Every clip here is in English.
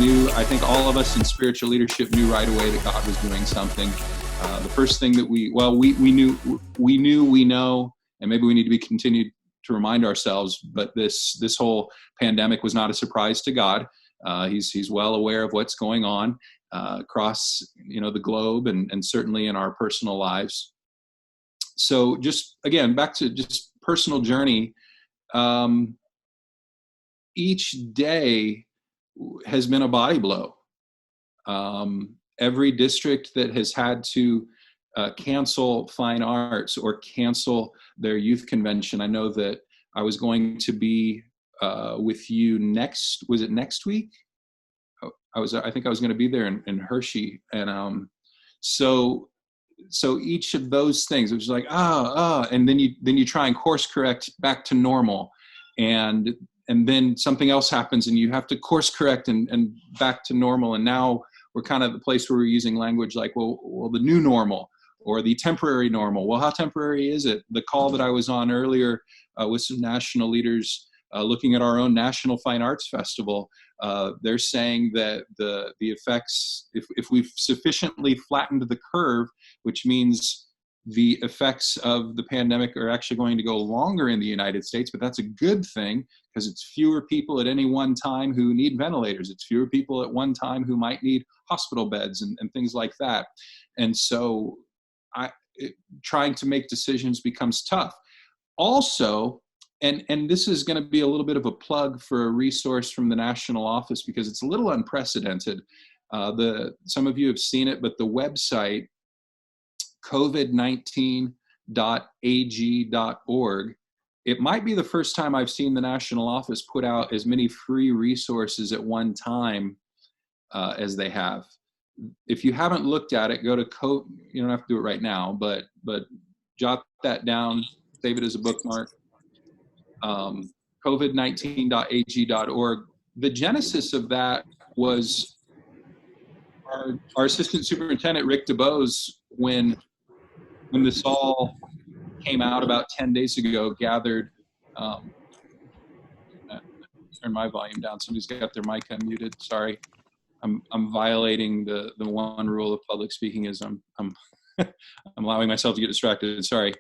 I think all of us in spiritual leadership knew right away that God was doing something. The first thing that we know, and maybe we need to be continued to remind ourselves, but this whole pandemic was not a surprise to God. He's well aware of what's going on across the globe and certainly in our personal lives. So just again, back to just personal journey. Each day has been a body blow. Every district that has had to cancel fine arts or cancel their youth convention. I know that I was going to be with you next week? I think I was going to be there in Hershey. And so each of those things, it was like, and then you try and course correct back to normal. And then something else happens and you have to course correct and back to normal. And now we're kind of the place where we're using language like, well, the new normal or the temporary normal. Well, how temporary is it? The call that I was on earlier with some national leaders looking at our own National Fine Arts Festival, they're saying that the effects, if we've sufficiently flattened the curve, which means the effects of the pandemic are actually going to go longer in the United States, but that's a good thing because it's fewer people at any one time who need ventilators. It's fewer people at one time who might need hospital beds and things like that. And so trying to make decisions becomes tough. Also, and this is going to be a little bit of a plug for a resource from the national office because it's a little unprecedented. Some of you have seen it, but the website, covid19.ag.org. It might be the first time I've seen the national office put out as many free resources at one time as they have. If you haven't looked at it, go to you don't have to do it right now, but jot that down, save it as a bookmark. covid19.ag.org. The genesis of that was our assistant superintendent, Rick DeBose, when this all came out about 10 days ago, gathered, turn my volume down. Somebody's got their mic unmuted. Sorry. I'm violating the one rule of public speaking is I'm allowing myself to get distracted. Sorry.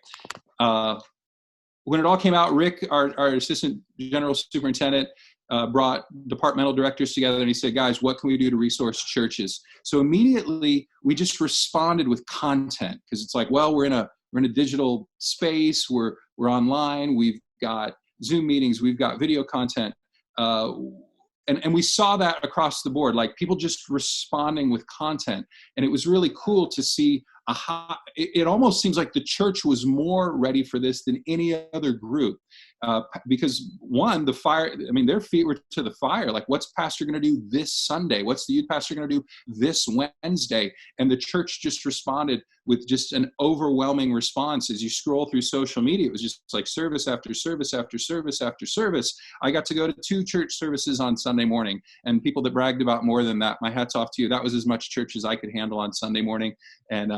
When it all came out, Rick, our assistant general superintendent, brought departmental directors together and he said, guys, what can we do to resource churches? So immediately we just responded with content because it's like, well, we're in a digital space, we're online, we've got Zoom meetings, we've got video content. And we saw that across the board, like people just responding with content. And it was really cool to see it almost seems like the church was more ready for this than any other group. Because one, their feet were to the fire. Like, what's pastor going to do this Sunday? What's the youth pastor going to do this Wednesday? And the church just responded with just an overwhelming response. As you scroll through social media, it was just like service after service after service after service. I got to go to 2 church services on Sunday morning, and people that bragged about more than that, my hat's off to you. That was as much church as I could handle on Sunday morning. And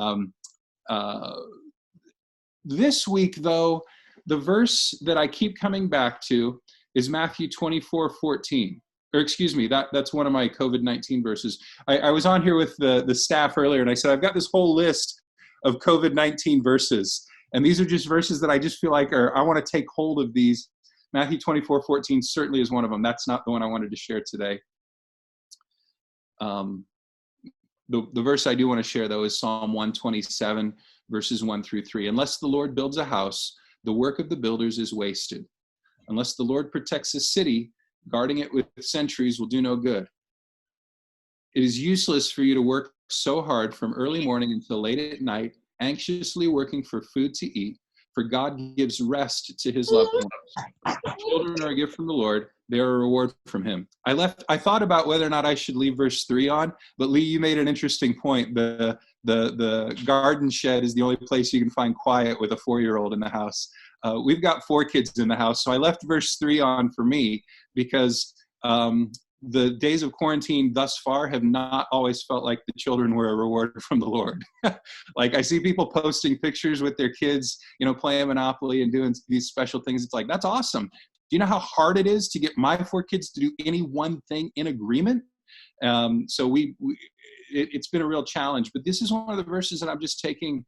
this week, though, the verse that I keep coming back to is Matthew 24:14. Or excuse me, that's one of my COVID-19 verses. I was on here with the staff earlier, and I said, I've got this whole list of COVID-19 verses. And these are just verses that I just feel like I want to take hold of these. Matthew 24:14 certainly is one of them. That's not the one I wanted to share today. The verse I do want to share, though, is Psalm 127, verses 1-3. Unless the Lord builds a house, the work of the builders is wasted. Unless the Lord protects a city, guarding it with sentries will do no good. It is useless for you to work so hard from early morning until late at night, anxiously working for food to eat, for God gives rest to his loved ones. Children are a gift from the Lord. They are a reward from him. I thought about whether or not I should leave verse 3 on, but Lee, you made an interesting point. The garden shed is the only place you can find quiet with a 4-year-old in the house. We've got 4 kids in the house, so I left verse 3 on for me because the days of quarantine thus far have not always felt like the children were a reward from the Lord. Like, I see people posting pictures with their kids, playing Monopoly and doing these special things. It's like, that's awesome. Do you know how hard it is to get my 4 kids to do any one thing in agreement? So it's been a real challenge. But this is one of the verses that I'm just taking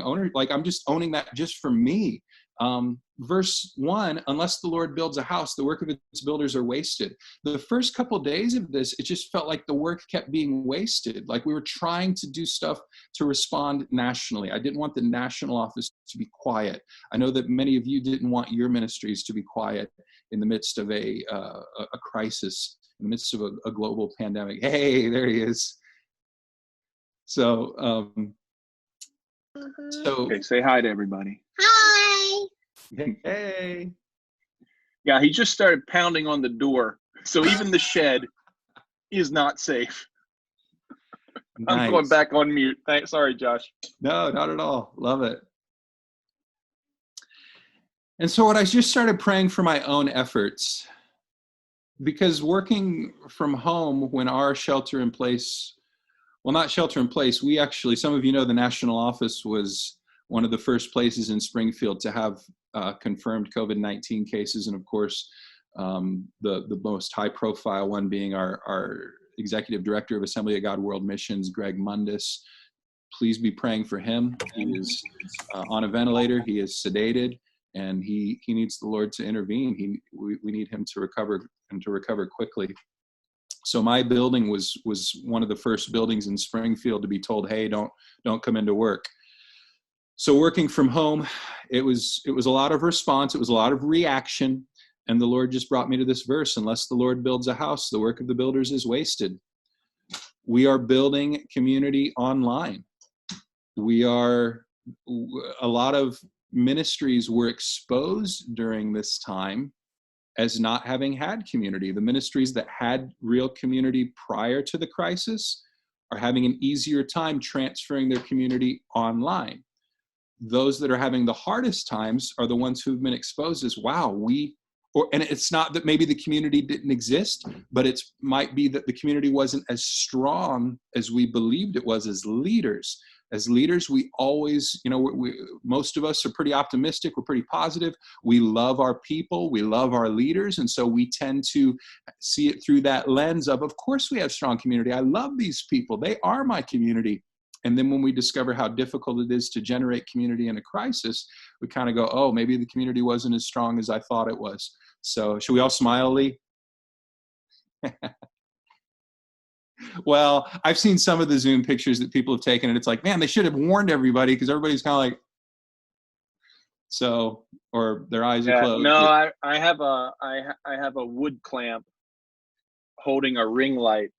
owner, like I'm just owning that just for me. Verse 1, unless the Lord builds a house, the work of its builders are wasted. The first couple of days of this, it just felt like the work kept being wasted. Like we were trying to do stuff to respond nationally. I didn't want the national office to be quiet. I know that many of you didn't want your ministries to be quiet in the midst of a crisis, in the midst of a global pandemic. Hey, there he is. So, Okay, say hi to everybody. Hi. Hey. Yeah, he just started pounding on the door. So even the shed is not safe. Nice. I'm going back on mute. Thanks. Sorry, Josh. No, not at all. Love it. And so what I just started praying for my own efforts, because working from home when our shelter in place, well, not shelter in place, we actually, some of you know the national office was one of the first places in Springfield to have confirmed COVID-19 cases. And of course, the most high profile one being our executive director of Assembly of God World Missions, Greg Mundis. Please be praying for him. He is on a ventilator. He is sedated, and he needs the Lord to intervene. We need him to recover, and to recover quickly. So my building was one of the first buildings in Springfield to be told, hey, don't come into work. So working from home, it was a lot of response. It was a lot of reaction. And the Lord just brought me to this verse: unless the Lord builds a house, the work of the builders is wasted. We are building community online. A lot of ministries were exposed during this time as not having had community. The ministries that had real community prior to the crisis are having an easier time transferring their community online. Those that are having the hardest times are the ones who've been exposed as, wow, and it's not that maybe the community didn't exist, but it might be that the community wasn't as strong as we believed it was as leaders. As leaders, we always, most of us are pretty optimistic. We're pretty positive. We love our people. We love our leaders. And so we tend to see it through that lens of course we have strong community. I love these people. They are my community. And then when we discover how difficult it is to generate community in a crisis, we kind of go, oh, maybe the community wasn't as strong as I thought it was. So should we all smile, Lee? Well, I've seen some of the Zoom pictures that people have taken, and it's like, man, they should have warned everybody, because everybody's kind of like, so, or their eyes are closed. No, I have a wood clamp holding a ring light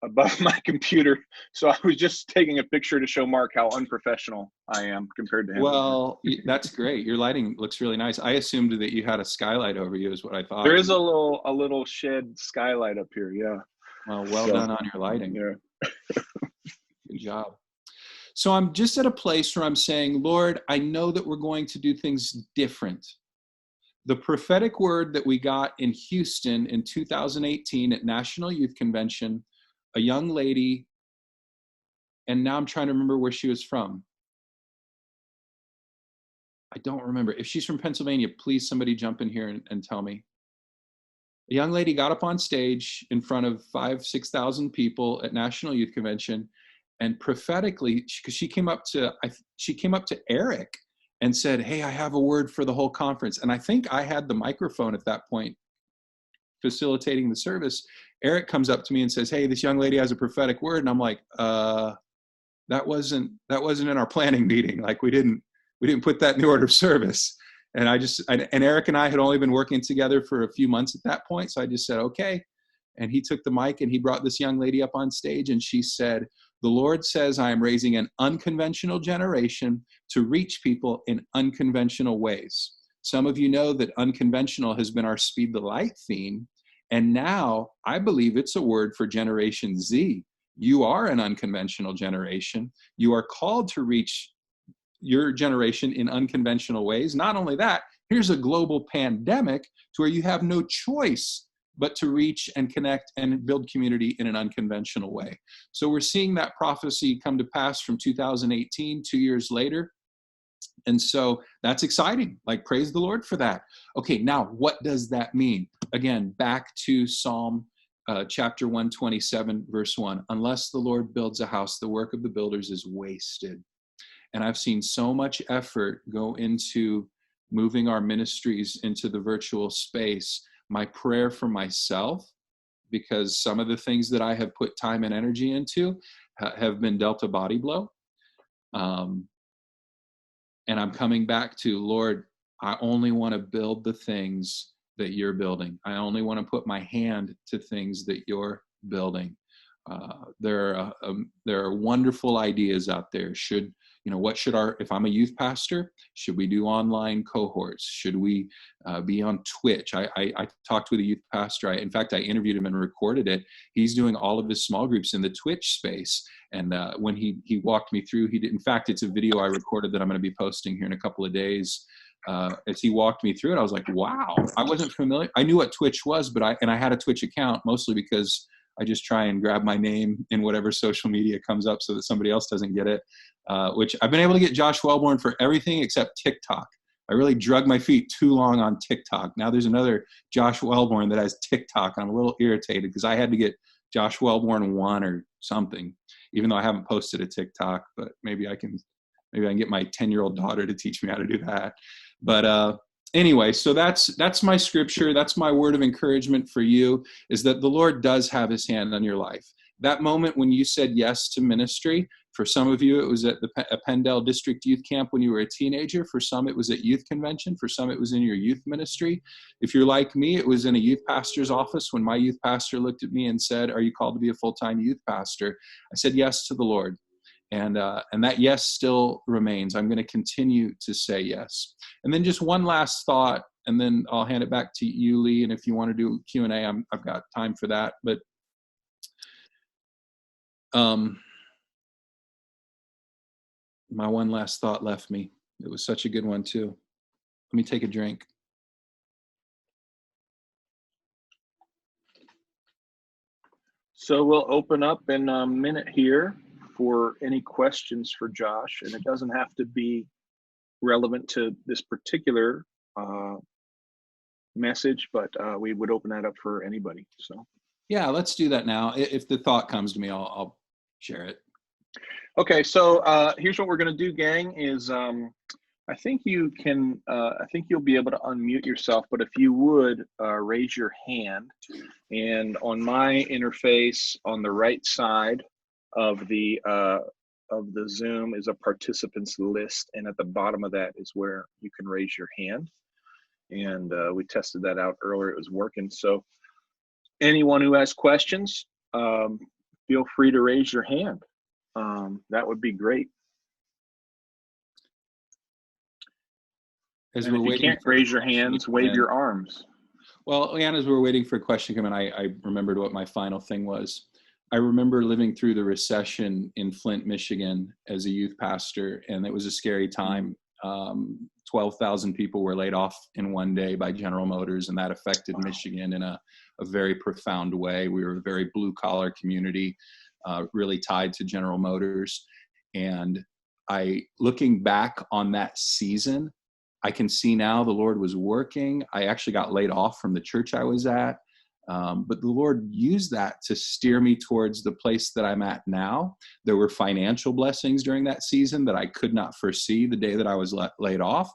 above my computer. So I was just taking a picture to show Mark how unprofessional I am compared to him. Well, that's great. Your lighting looks really nice. I assumed that you had a skylight over you is what I thought. There is a little shed skylight up here. Yeah. Well, done on your lighting. Yeah. Good job. So I'm just at a place where I'm saying, Lord, I know that we're going to do things different. The prophetic word that we got in Houston in 2018 at National Youth Convention, a young lady, and now I'm trying to remember where she was from. I don't remember. If she's from Pennsylvania, please somebody jump in here and tell me. A young lady got up on stage in front of 5,000-6,000 people at National Youth Convention, and prophetically, because she came up to Eric and said, hey, I have a word for the whole conference. And I think I had the microphone at that point facilitating the service. Eric comes up to me and says, hey, this young lady has a prophetic word. And I'm like, that wasn't in our planning meeting. Like we didn't put that in the order of service. And and Eric and I had only been working together for a few months at that point. So I just said, okay. And he took the mic and he brought this young lady up on stage, and she said, the Lord says, I am raising an unconventional generation to reach people in unconventional ways. Some of you know that unconventional has been our Speed the Light theme. And now I believe it's a word for Generation Z. You are an unconventional generation. You are called to reach your generation in unconventional ways. Not only that, here's a global pandemic to where you have no choice but to reach and connect and build community in an unconventional way. So we're seeing that prophecy come to pass from 2018, 2 years later. And so that's exciting. Like, praise the Lord for that. Okay, now what does that mean? Again, back to Psalm chapter 127, verse 1. Unless the Lord builds a house, the work of the builders is wasted. And I've seen so much effort go into moving our ministries into the virtual space. My prayer for myself, because some of the things that I have put time and energy into have been dealt a body blow. And I'm coming back to, Lord, I only want to build the things that you're building. I only want to put my hand to things that you're building. There are wonderful ideas out there. If I'm a youth pastor, should we do online cohorts? Should we be on Twitch? I talked with a youth pastor. In fact, I interviewed him and recorded it. He's doing all of his small groups in the Twitch space. And when he walked me through, in fact, it's a video I recorded that I'm going to be posting here in a couple of days. As he walked me through it, I was like, wow, I wasn't familiar. I knew what Twitch was, but I had a Twitch account mostly because I just try and grab my name in whatever social media comes up so that somebody else doesn't get it, which I've been able to get Josh Wellborn for everything except TikTok. I really drug my feet too long on TikTok. Now there's another Josh Wellborn that has TikTok. I'm a little irritated because I had to get Josh Wellborn 1 or something, even though I haven't posted a TikTok, but maybe I can get my 10-year-old daughter to teach me how to do that. But anyway, so that's my scripture. That's my word of encouragement for you, is that the Lord does have his hand on your life. That moment when you said yes to ministry, for some of you, it was at a PennDel district youth camp when you were a teenager. For some, it was at youth convention. For some, it was in your youth ministry. If you're like me, it was in a youth pastor's office when my youth pastor looked at me and said, "Are you called to be a full-time youth pastor?" I said yes to the Lord. And that yes still remains. I'm going to continue to say yes. And then just one last thought, and then I'll hand it back to you, Lee. And if you want to do Q&A, I've got time for that. But my one last thought left me. It was such a good one too. Let me take a drink. So we'll open up in a minute here for any questions for Josh, and it doesn't have to be relevant to this particular message, but we would open that up for anybody. So yeah, let's do that now. If the thought comes to me, I'll share it. Okay, so here's what we're going to do, gang, is I think you'll be able to unmute yourself, but if you would raise your hand, and on my interface on the right side of the Zoom is a participants list, and at the bottom of that is where you can raise your hand. And we tested that out earlier; it was working. So anyone who has questions, feel free to raise your hand. That would be great. As and we're if you waiting, can't raise your hands, wave your arms. Well, Leanne, as we're waiting for a question to come in, I remembered what my final thing was. I remember living through the recession in Flint, Michigan as a youth pastor, and it was a scary time. 12,000 people were laid off in one day by General Motors, and that affected Michigan in a very profound way. We were a very blue-collar community, really tied to General Motors. And looking back on that season, I can see now the Lord was working. I actually got laid off from the church I was at. But the Lord used that to steer me towards the place that I'm at now. There were financial blessings during that season that I could not foresee the day that I was laid off.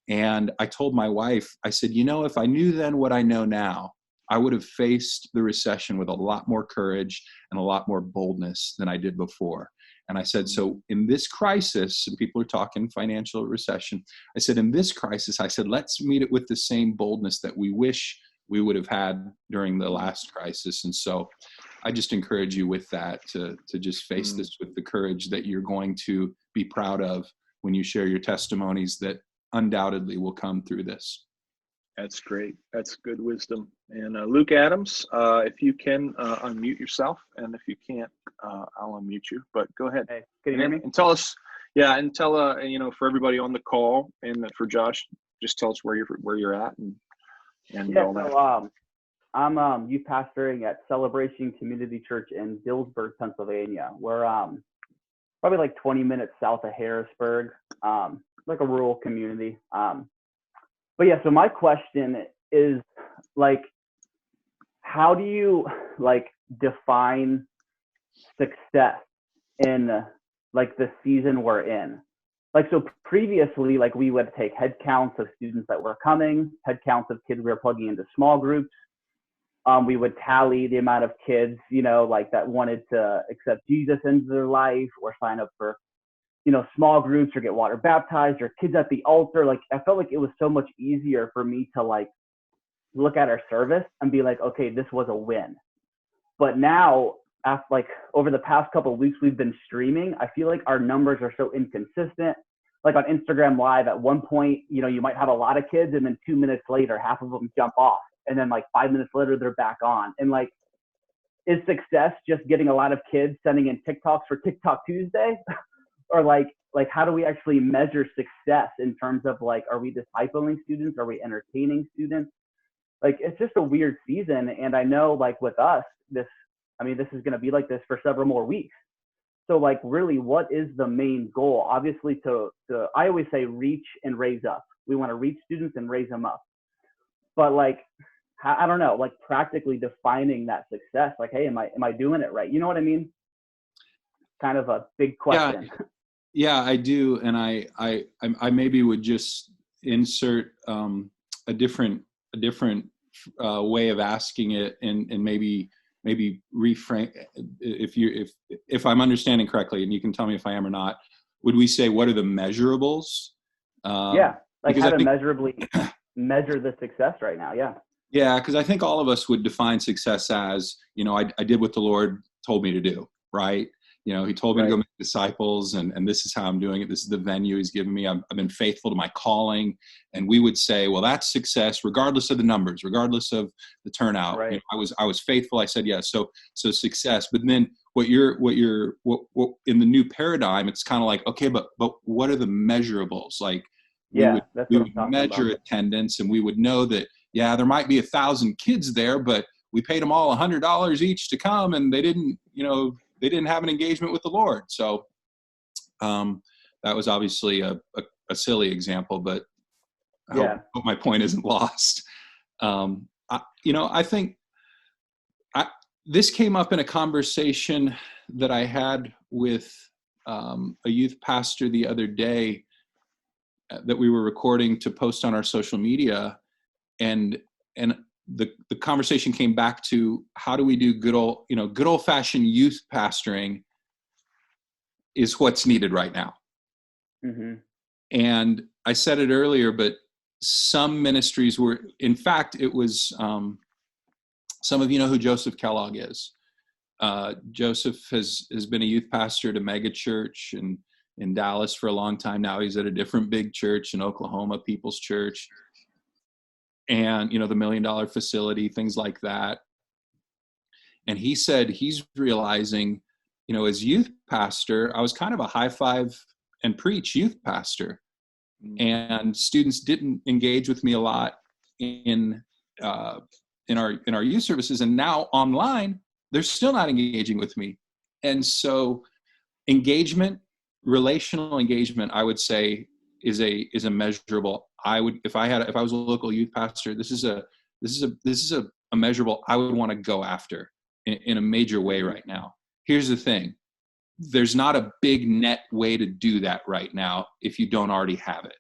And I told my wife, I said, if I knew then what I know now, I would have faced the recession with a lot more courage and a lot more boldness than I did before. And I said, so in this crisis, and people are talking financial recession, I said, in this crisis, I said, let's meet it with the same boldness that we wish we would have had during the last crisis. And so I just encourage you with that to just face this with the courage that you're going to be proud of when you share your testimonies that undoubtedly will come through this. That's great. That's good wisdom. And Luke Adams, if you can unmute yourself, and if you can't, I'll unmute you. But go ahead. Hey, can you hear me? And tell us, and tell for everybody on the call, and for Josh, just tell us where you're at and all that. So I'm youth pastoring at Celebration Community Church in Dillsburg, Pennsylvania. We're probably like 20 minutes south of Harrisburg, like a rural community. But yeah, so my question is, like, how do you like define success in like the season we're in? Like, so previously, like we would take head counts of students that were coming, head counts of kids we were plugging into small groups. We would tally the amount of kids, you know, like that wanted to accept Jesus into their life or sign up for, you know, small groups or get water baptized or kids at the altar. Like, I felt like it was so much easier for me to like look at our service and be like, okay, this was a win. But now, after like over the past couple of weeks we've been streaming, I feel like our numbers are so inconsistent. Like on Instagram Live, at one point, you know, you might have a lot of kids, and then 2 minutes later, half of them jump off, and then like 5 minutes later, they're back on. And like, is success just getting a lot of kids sending in TikToks for TikTok Tuesday, or like how do we actually measure success in terms of like, are we discipling students? Are we entertaining students? Like, it's just a weird season. And I know like with us, this is going to be like this for several more weeks. So like, really, what is the main goal? Obviously I always say reach and raise up. We want to reach students and raise them up. But like, I don't know, like practically defining that success, like, hey, am I doing it right? You know what I mean? Kind of a big question. Yeah, I do. And I maybe would just insert a different way of asking it, and maybe reframe, if I'm understanding correctly, and you can tell me if I am or not. Would we say, what are the measurables? Yeah, like how to measurably measure the success right now. Yeah, because I think all of us would define success as, you know, I did what the Lord told me to do, right? You know, he told me to go make disciples, and this is how I'm doing it. This is the venue he's given me. I've been faithful to my calling. And we would say, well, that's success, regardless of the numbers, regardless of the turnout. Right. You know, I was faithful. I said yes. So success. But then what in the new paradigm, it's kind of like, okay, but what are the measurables? Like, we would measure attendance, and we would know that, yeah, there might be 1,000 kids there, but we paid them all $100 each to come, and they didn't have an engagement with the Lord. So that was obviously a silly example, but I hope my point isn't lost. I think this came up in a conversation that I had with a youth pastor the other day that we were recording to post on our social media. And the conversation came back to, how do we do good old fashioned youth pastoring is what's needed right now. Mm-hmm. And I said it earlier, but some ministries were, in fact, it was, some of you know who Joseph Kellogg is. Joseph has been a youth pastor at a mega church in Dallas for a long time now. He's at a different big church in Oklahoma, People's Church. And, you know, the $1 million facility, things like that. And he said he's realizing, you know, as youth pastor, I was kind of a high five and preach youth pastor. And students didn't engage with me a lot in our youth services. And now online, they're still not engaging with me. And so relational engagement, I would say, is a measurable. If I was a local youth pastor, this is a measurable I would want to go after in a major way right now. Here's the thing. There's not a big net way to do that right now if you don't already have it.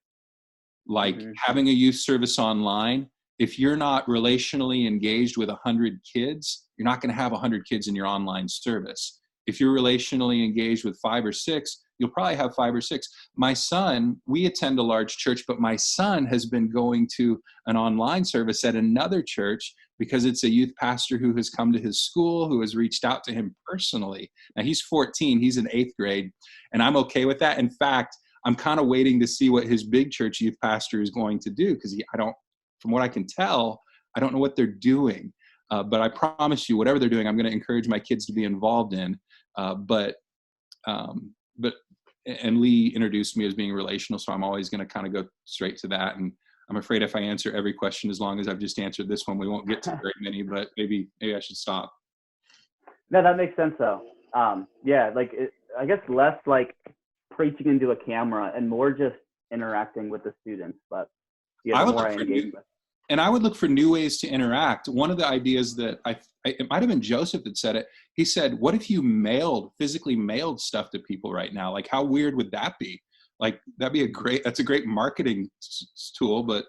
Like having a youth service online, if you're not relationally engaged with 100 kids, you're not going to have 100 kids in your online service. If you're relationally engaged with 5 or 6, you'll probably have 5 or 6. My son, we attend a large church, but my son has been going to an online service at another church because it's a youth pastor who has come to his school, who has reached out to him personally. Now he's 14, he's in 8th grade, and I'm okay with that. In fact, I'm kind of waiting to see what his big church youth pastor is going to do, because from what I can tell, I don't know what they're doing. But I promise you, whatever they're doing, I'm going to encourage my kids to be involved in. And Lee introduced me as being relational, so I'm always going to kind of go straight to that. And I'm afraid if I answer every question as long as I've just answered this one, we won't get to very many. But maybe I should stop. No, that makes sense though. I guess less like preaching into a camera and more just interacting with the students. But the more I engage with. And I would look for new ways to interact. One of the ideas that it might have been Joseph that said it. He said, what if you physically mailed stuff to people right now? Like, how weird would that be? Like, that's a great marketing tool, but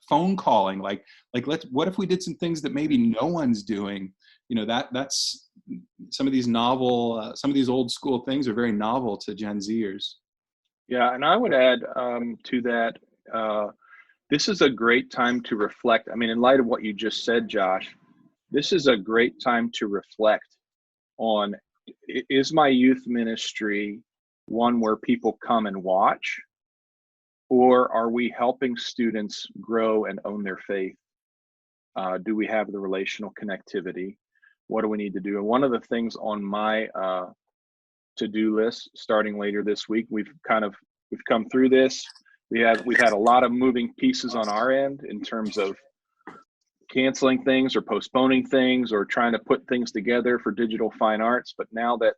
phone calling, what if we did some things that maybe no one's doing? That's some of these novel, some of these old school things are very novel to Gen Zers. Yeah, and I would add to that, this is a great time to reflect. I mean, in light of what you just said, Josh, this is a great time to reflect on, is my youth ministry one where people come and watch, or are we helping students grow and own their faith? Do we have the relational connectivity? What do we need to do? And one of the things on my to-do list starting later this week, we've come through this. We've had a lot of moving pieces on our end in terms of canceling things or postponing things or trying to put things together for digital fine arts. But now that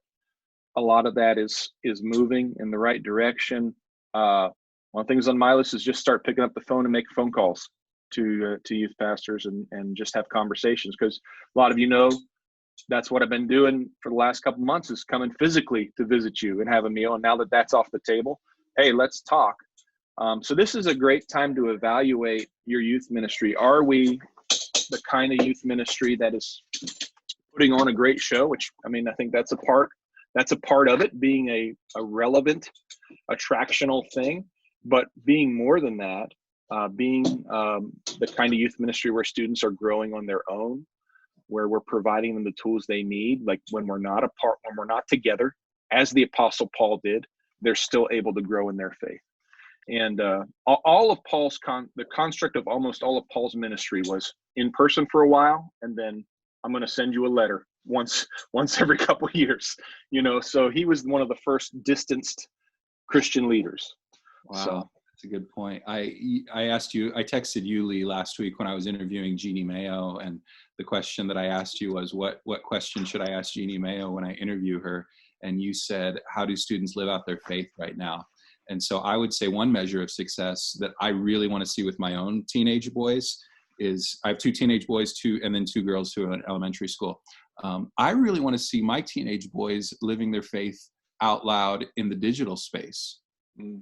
a lot of that is moving in the right direction, one of the things on my list is just start picking up the phone and make phone calls to youth pastors and just have conversations, because a lot of that's what I've been doing for the last couple months, is coming physically to visit you and have a meal. And now that that's off the table, hey, let's talk. So this is a great time to evaluate your youth ministry. Are we the kind of youth ministry that is putting on a great show? Which, I mean, I think that's a part of it, being a relevant, attractional thing, but being more than that, being the kind of youth ministry where students are growing on their own, where we're providing them the tools they need. Like when we're not apart, when we're not together, as the Apostle Paul did, they're still able to grow in their faith. And all of the construct of almost all of Paul's ministry was in person for a while, and then I'm going to send you a letter once every couple of years, so he was one of the first distanced Christian leaders. Wow. So that's a good point. I texted you, Lee, last week when I was interviewing Jeannie Mayo, and the question that I asked you was, what question should I ask Jeannie Mayo when I interview her? And you said, how do students live out their faith right now? And so I would say one measure of success that I really want to see with my own teenage boys is, I have 2 teenage boys, and then 2 girls who are in elementary school. I really want to see my teenage boys living their faith out loud in the digital space,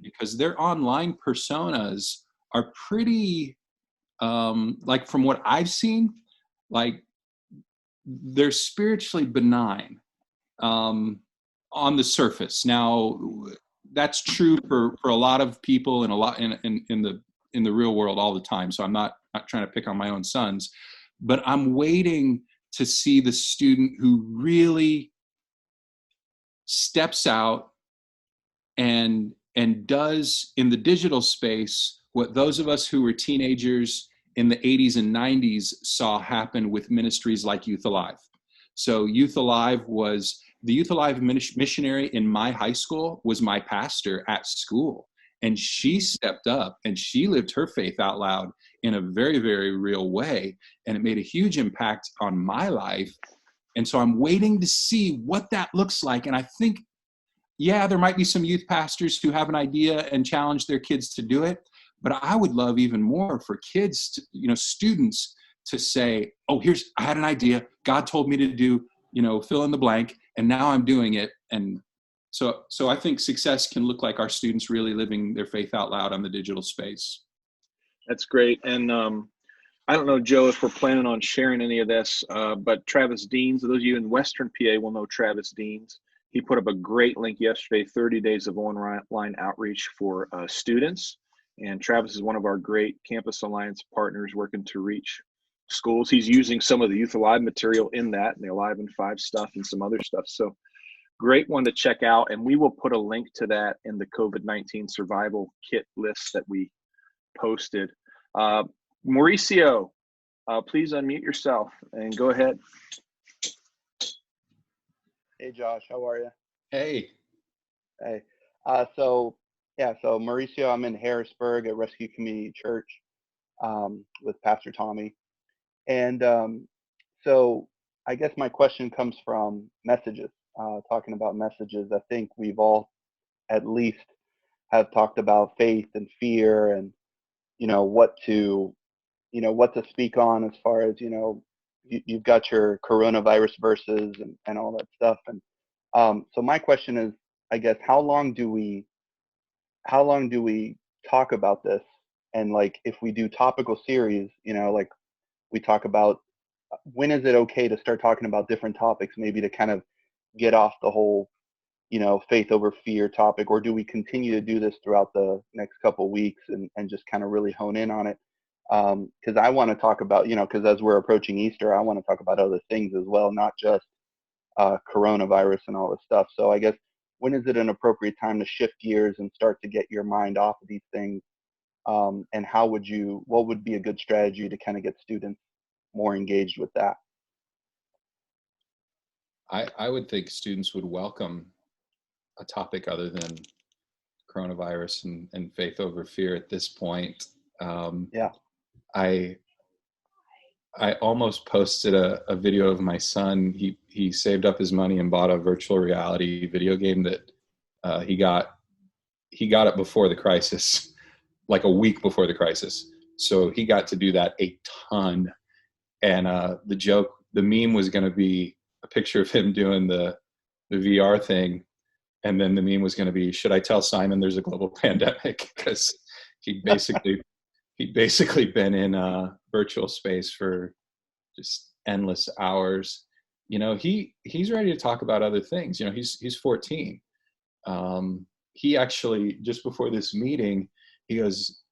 because their online personas are pretty, like from what I've seen, like they're spiritually benign on the surface. Now, that's true for a lot of people and a lot in the real world all the time. So I'm not trying to pick on my own sons, but I'm waiting to see the student who really steps out and does in the digital space what those of us who were teenagers in the 80s and 90s saw happen with ministries like Youth Alive. So the Youth Alive missionary in my high school was my pastor at school. And she stepped up and she lived her faith out loud in a very, very real way. And it made a huge impact on my life. And so I'm waiting to see what that looks like. And I think, yeah, there might be some youth pastors who have an idea and challenge their kids to do it. But I would love even more for kids to, students to say, oh, I had an idea. God told me to do, fill in the blank, and now I'm doing it. And so I think success can look like our students really living their faith out loud on the digital space. that's great. And I don't know, Joe, if we're planning on sharing any of this, but Travis Deans, those of you in Western PA will know Travis Deans. He put up a great link yesterday, 30 days of online outreach for students. And Travis is one of our great Campus Alliance partners working to reach schools. He's using some of the Youth Alive material in that, and the Alive in 5 stuff and some other stuff. So great one to check out. And we will put a link to that in the COVID-19 survival kit list that we posted. Mauricio, please unmute yourself and go ahead. Hey, Josh, how are you? Hey. Hey. So Mauricio, I'm in Harrisburg at Rescue Community Church with Pastor Tommy. And so I guess my question comes from messages, talking about messages. I think we've all at least have talked about faith and fear and, what to, what to speak on as far as, you've got your coronavirus verses and all that stuff. And so my question is, I guess, how long do we talk about this? And like, if we do topical series, like we talk about, when is it okay to start talking about different topics, maybe to kind of get off the whole, faith over fear topic, or do we continue to do this throughout the next couple of weeks and just kind of really hone in on it? Because I want to talk about, because as we're approaching Easter, I want to talk about other things as well, not just coronavirus and all this stuff. So I guess, when is it an appropriate time to shift gears and start to get your mind off of these things? And what would be a good strategy to kind of get students more engaged with that? I would think students would welcome a topic other than coronavirus and faith over fear at this point. Yeah. I almost posted a video of my son. He saved up his money and bought a virtual reality video game that he got it before the crisis, like a week before the crisis. So he got to do that a ton. And the meme was going to be a picture of him doing the VR thing. And then the meme was going to be, should I tell Simon there's a global pandemic? Because he'd basically been in virtual space for just endless hours. He's ready to talk about other things. He's 14. He actually, just before this meeting, he goes,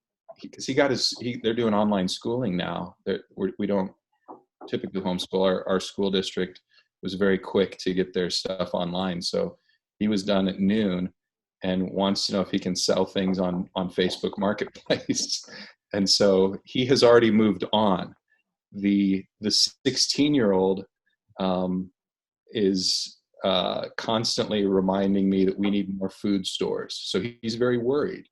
because they're doing online schooling now. We don't typically homeschool. Our school district was very quick to get their stuff online. So he was done at noon and wants to know if he can sell things on Facebook Marketplace. And so he has already moved on. The 16-year-old is constantly reminding me that we need more food stores. So he's very worried.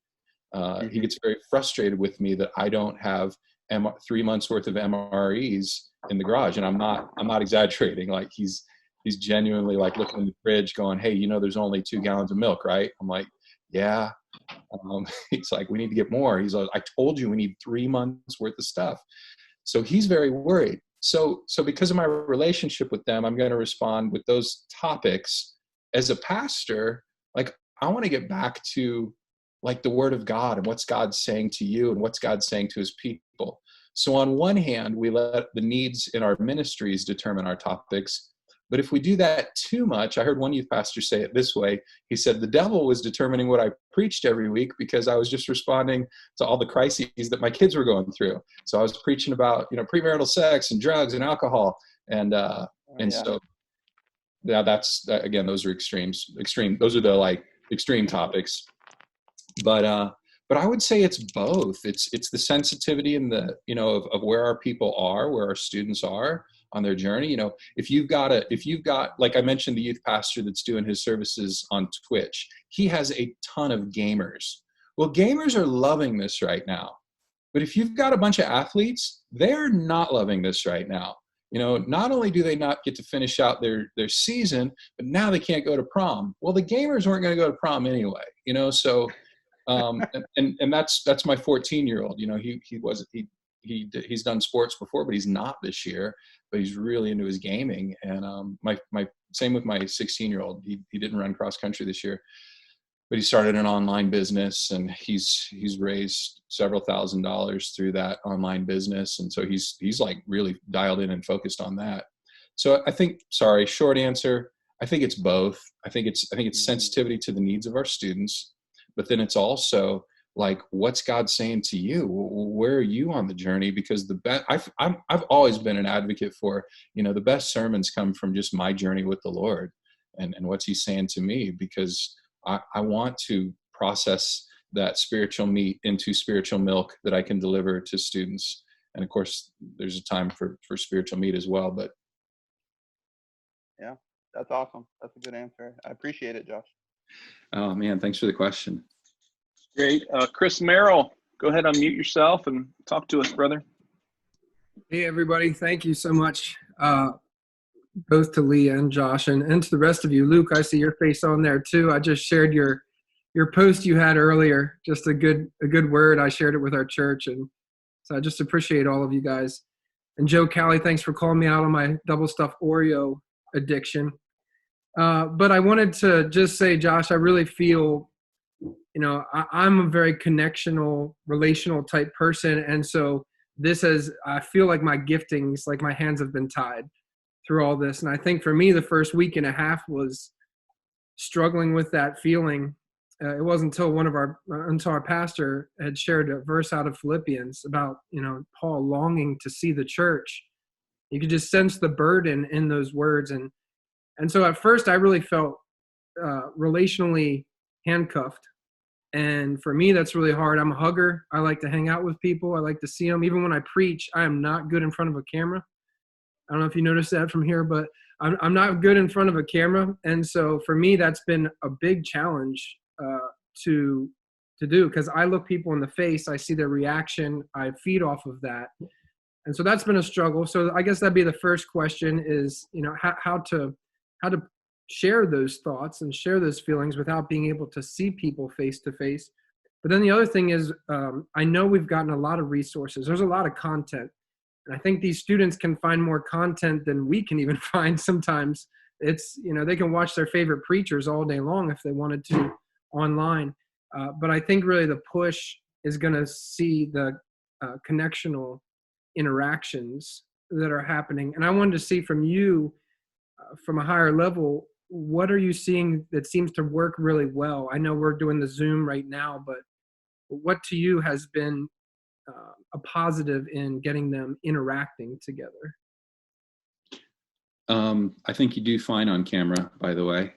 He gets very frustrated with me that I don't have 3 months worth of MREs in the garage. And I'm not exaggerating. Like he's genuinely like looking in the fridge going, hey, there's only 2 gallons of milk, right? I'm like, yeah. He's like, we need to get more. He's like, I told you we need 3 months worth of stuff. So he's very worried. So because of my relationship with them, I'm going to respond with those topics. As a pastor, like I want to get back to like the word of God and what's God saying to you and what's God saying to his people. So on one hand, we let the needs in our ministries determine our topics. But if we do that too much, I heard one youth pastor say it this way. He said, the devil was determining what I preached every week because I was just responding to all the crises that my kids were going through. So I was preaching about, premarital sex and drugs and alcohol. So that's, again, those are extreme. Those are the like extreme topics. But I would say it's both. It's the sensitivity and the, of where our people are, where our students are on their journey. If you've got, like I mentioned, the youth pastor that's doing his services on Twitch, he has a ton of gamers. Well, gamers are loving this right now. But if you've got a bunch of athletes, they're not loving this right now. Not only do they not get to finish out their season, but now they can't go to prom. Well, the gamers weren't going to go to prom anyway, so, and that's my 14-year-old, he's done sports before, but he's not this year, but he's really into his gaming. And my same with my 16-year-old. He didn't run cross country this year, but he started an online business and he's raised several $1,000s through that online business. And so he's like really dialed in and focused on that. So I think, short answer, I think it's both. I think it's sensitivity to the needs of our students, but then it's also like, what's God saying to you? Where are you on the journey? Because I've always been an advocate for, the best sermons come from just my journey with the Lord and what's he saying to me, because I want to process that spiritual meat into spiritual milk that I can deliver to students. And of course, there's a time for spiritual meat as well. But yeah, that's awesome. That's a good answer. I appreciate it, Josh. Oh man, thanks for the question. Great. Chris Merrill, go ahead, unmute yourself and talk to us, brother. Hey, everybody. Thank you so much, both to Leah and Josh and to the rest of you. Luke, I see your face on there too. I just shared your post you had earlier, just a good word. I shared it with our church, and So I just appreciate all of you guys. And Joe, Callie, thanks for calling me out on my double stuffed Oreo addiction. But I wanted to just say, Josh, I really feel, I'm a very connectional, relational type person. And so I feel like my giftings, like my hands have been tied through all this. And I think for me, the first week and a half was struggling with that feeling. It wasn't until our pastor had shared a verse out of Philippians about, Paul longing to see the church. You could just sense the burden in those words. And so at first I really felt relationally handcuffed. And for me, that's really hard. I'm a hugger. I like to hang out with people. I like to see them. Even when I preach, I am not good in front of a camera. I don't know if you noticed that from here, but I'm not good in front of a camera. And so for me, that's been a big challenge to do, because I look people in the face, I see their reaction, I feed off of that. And so that's been a struggle. So I guess that'd be the first question is, how to share those thoughts and share those feelings without being able to see people face to face. But then the other thing is, I know we've gotten a lot of resources. There's a lot of content. And I think these students can find more content than we can even find sometimes. It's, they can watch their favorite preachers all day long if they wanted to online. But I think really the push is going to see the connectional interactions that are happening. And I wanted to see from you, from a higher level, what are you seeing that seems to work really well? I know we're doing the Zoom right now, but what to you has been a positive in getting them interacting together? I think you do fine on camera, by the way.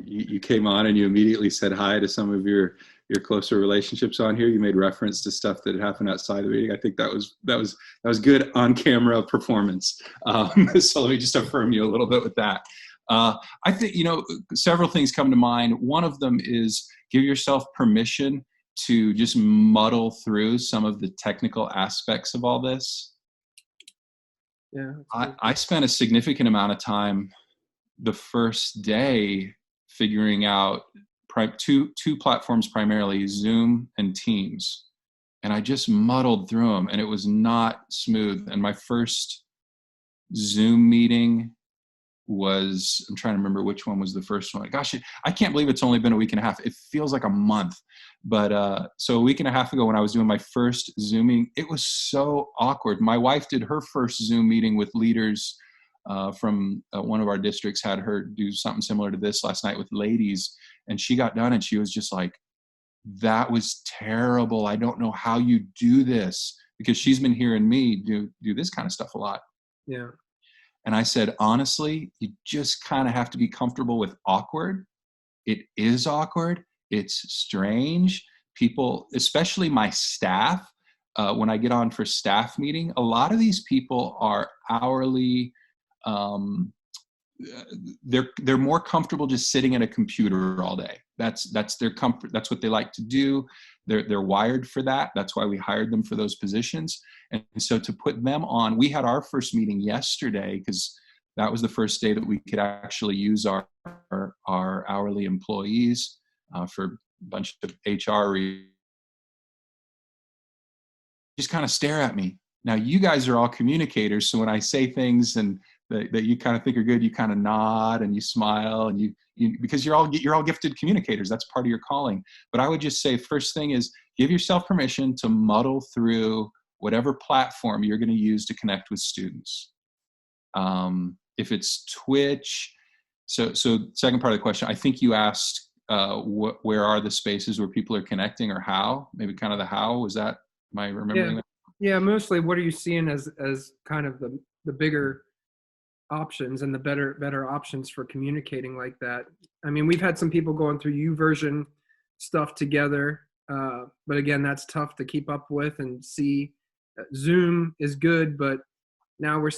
You came on and you immediately said hi to some of your closer relationships on here. You made reference to stuff that had happened outside the meeting. I think that was good on camera performance. So let me just affirm you a little bit with that. I think, several things come to mind. One of them is give yourself permission to just muddle through some of the technical aspects of all this. Yeah. I spent a significant amount of time the first day figuring out two platforms, primarily Zoom and Teams. And I just muddled through them, and it was not smooth. And my first Zoom meeting was, I'm trying to remember which one was the first one. Gosh, I can't believe it's only been a week and a half. It feels like a month. But so a week and a half ago when I was doing my first Zooming, it was so awkward. My wife did her first Zoom meeting with leaders from one of our districts, had her do something similar to this last night with ladies. And she got done and she was just like, that was terrible. I don't know how you do this, because she's been hearing me do this kind of stuff a lot. Yeah. And I said, honestly, you just kind of have to be comfortable with awkward. It is awkward. It's strange. People, especially my staff, when I get on for staff meeting, a lot of these people are hourly. They're more comfortable just sitting at a computer all day. That's their comfort. That's what they like to do. They're wired for that. That's why we hired them for those positions. And so to put them on, we had our first meeting yesterday because that was the first day that we could actually use our hourly employees for a bunch of HR. Just kind of stare at me. Now you guys are all communicators, so when I say things and that you kind of think are good, you kind of nod and you smile, and you because you're all gifted communicators. That's part of your calling. But I would just say, first thing is give yourself permission to muddle through whatever platform you're going to use to connect with students. If it's Twitch, so second part of the question, I think you asked where are the spaces where people are connecting, or how? Maybe kind of the how. Was that, am I remembering that? Yeah, mostly what are you seeing as kind of the bigger options and the better options for communicating like that? I mean, we've had some people going through YouVersion stuff together, but again, that's tough to keep up with and see. Zoom is good, but now we're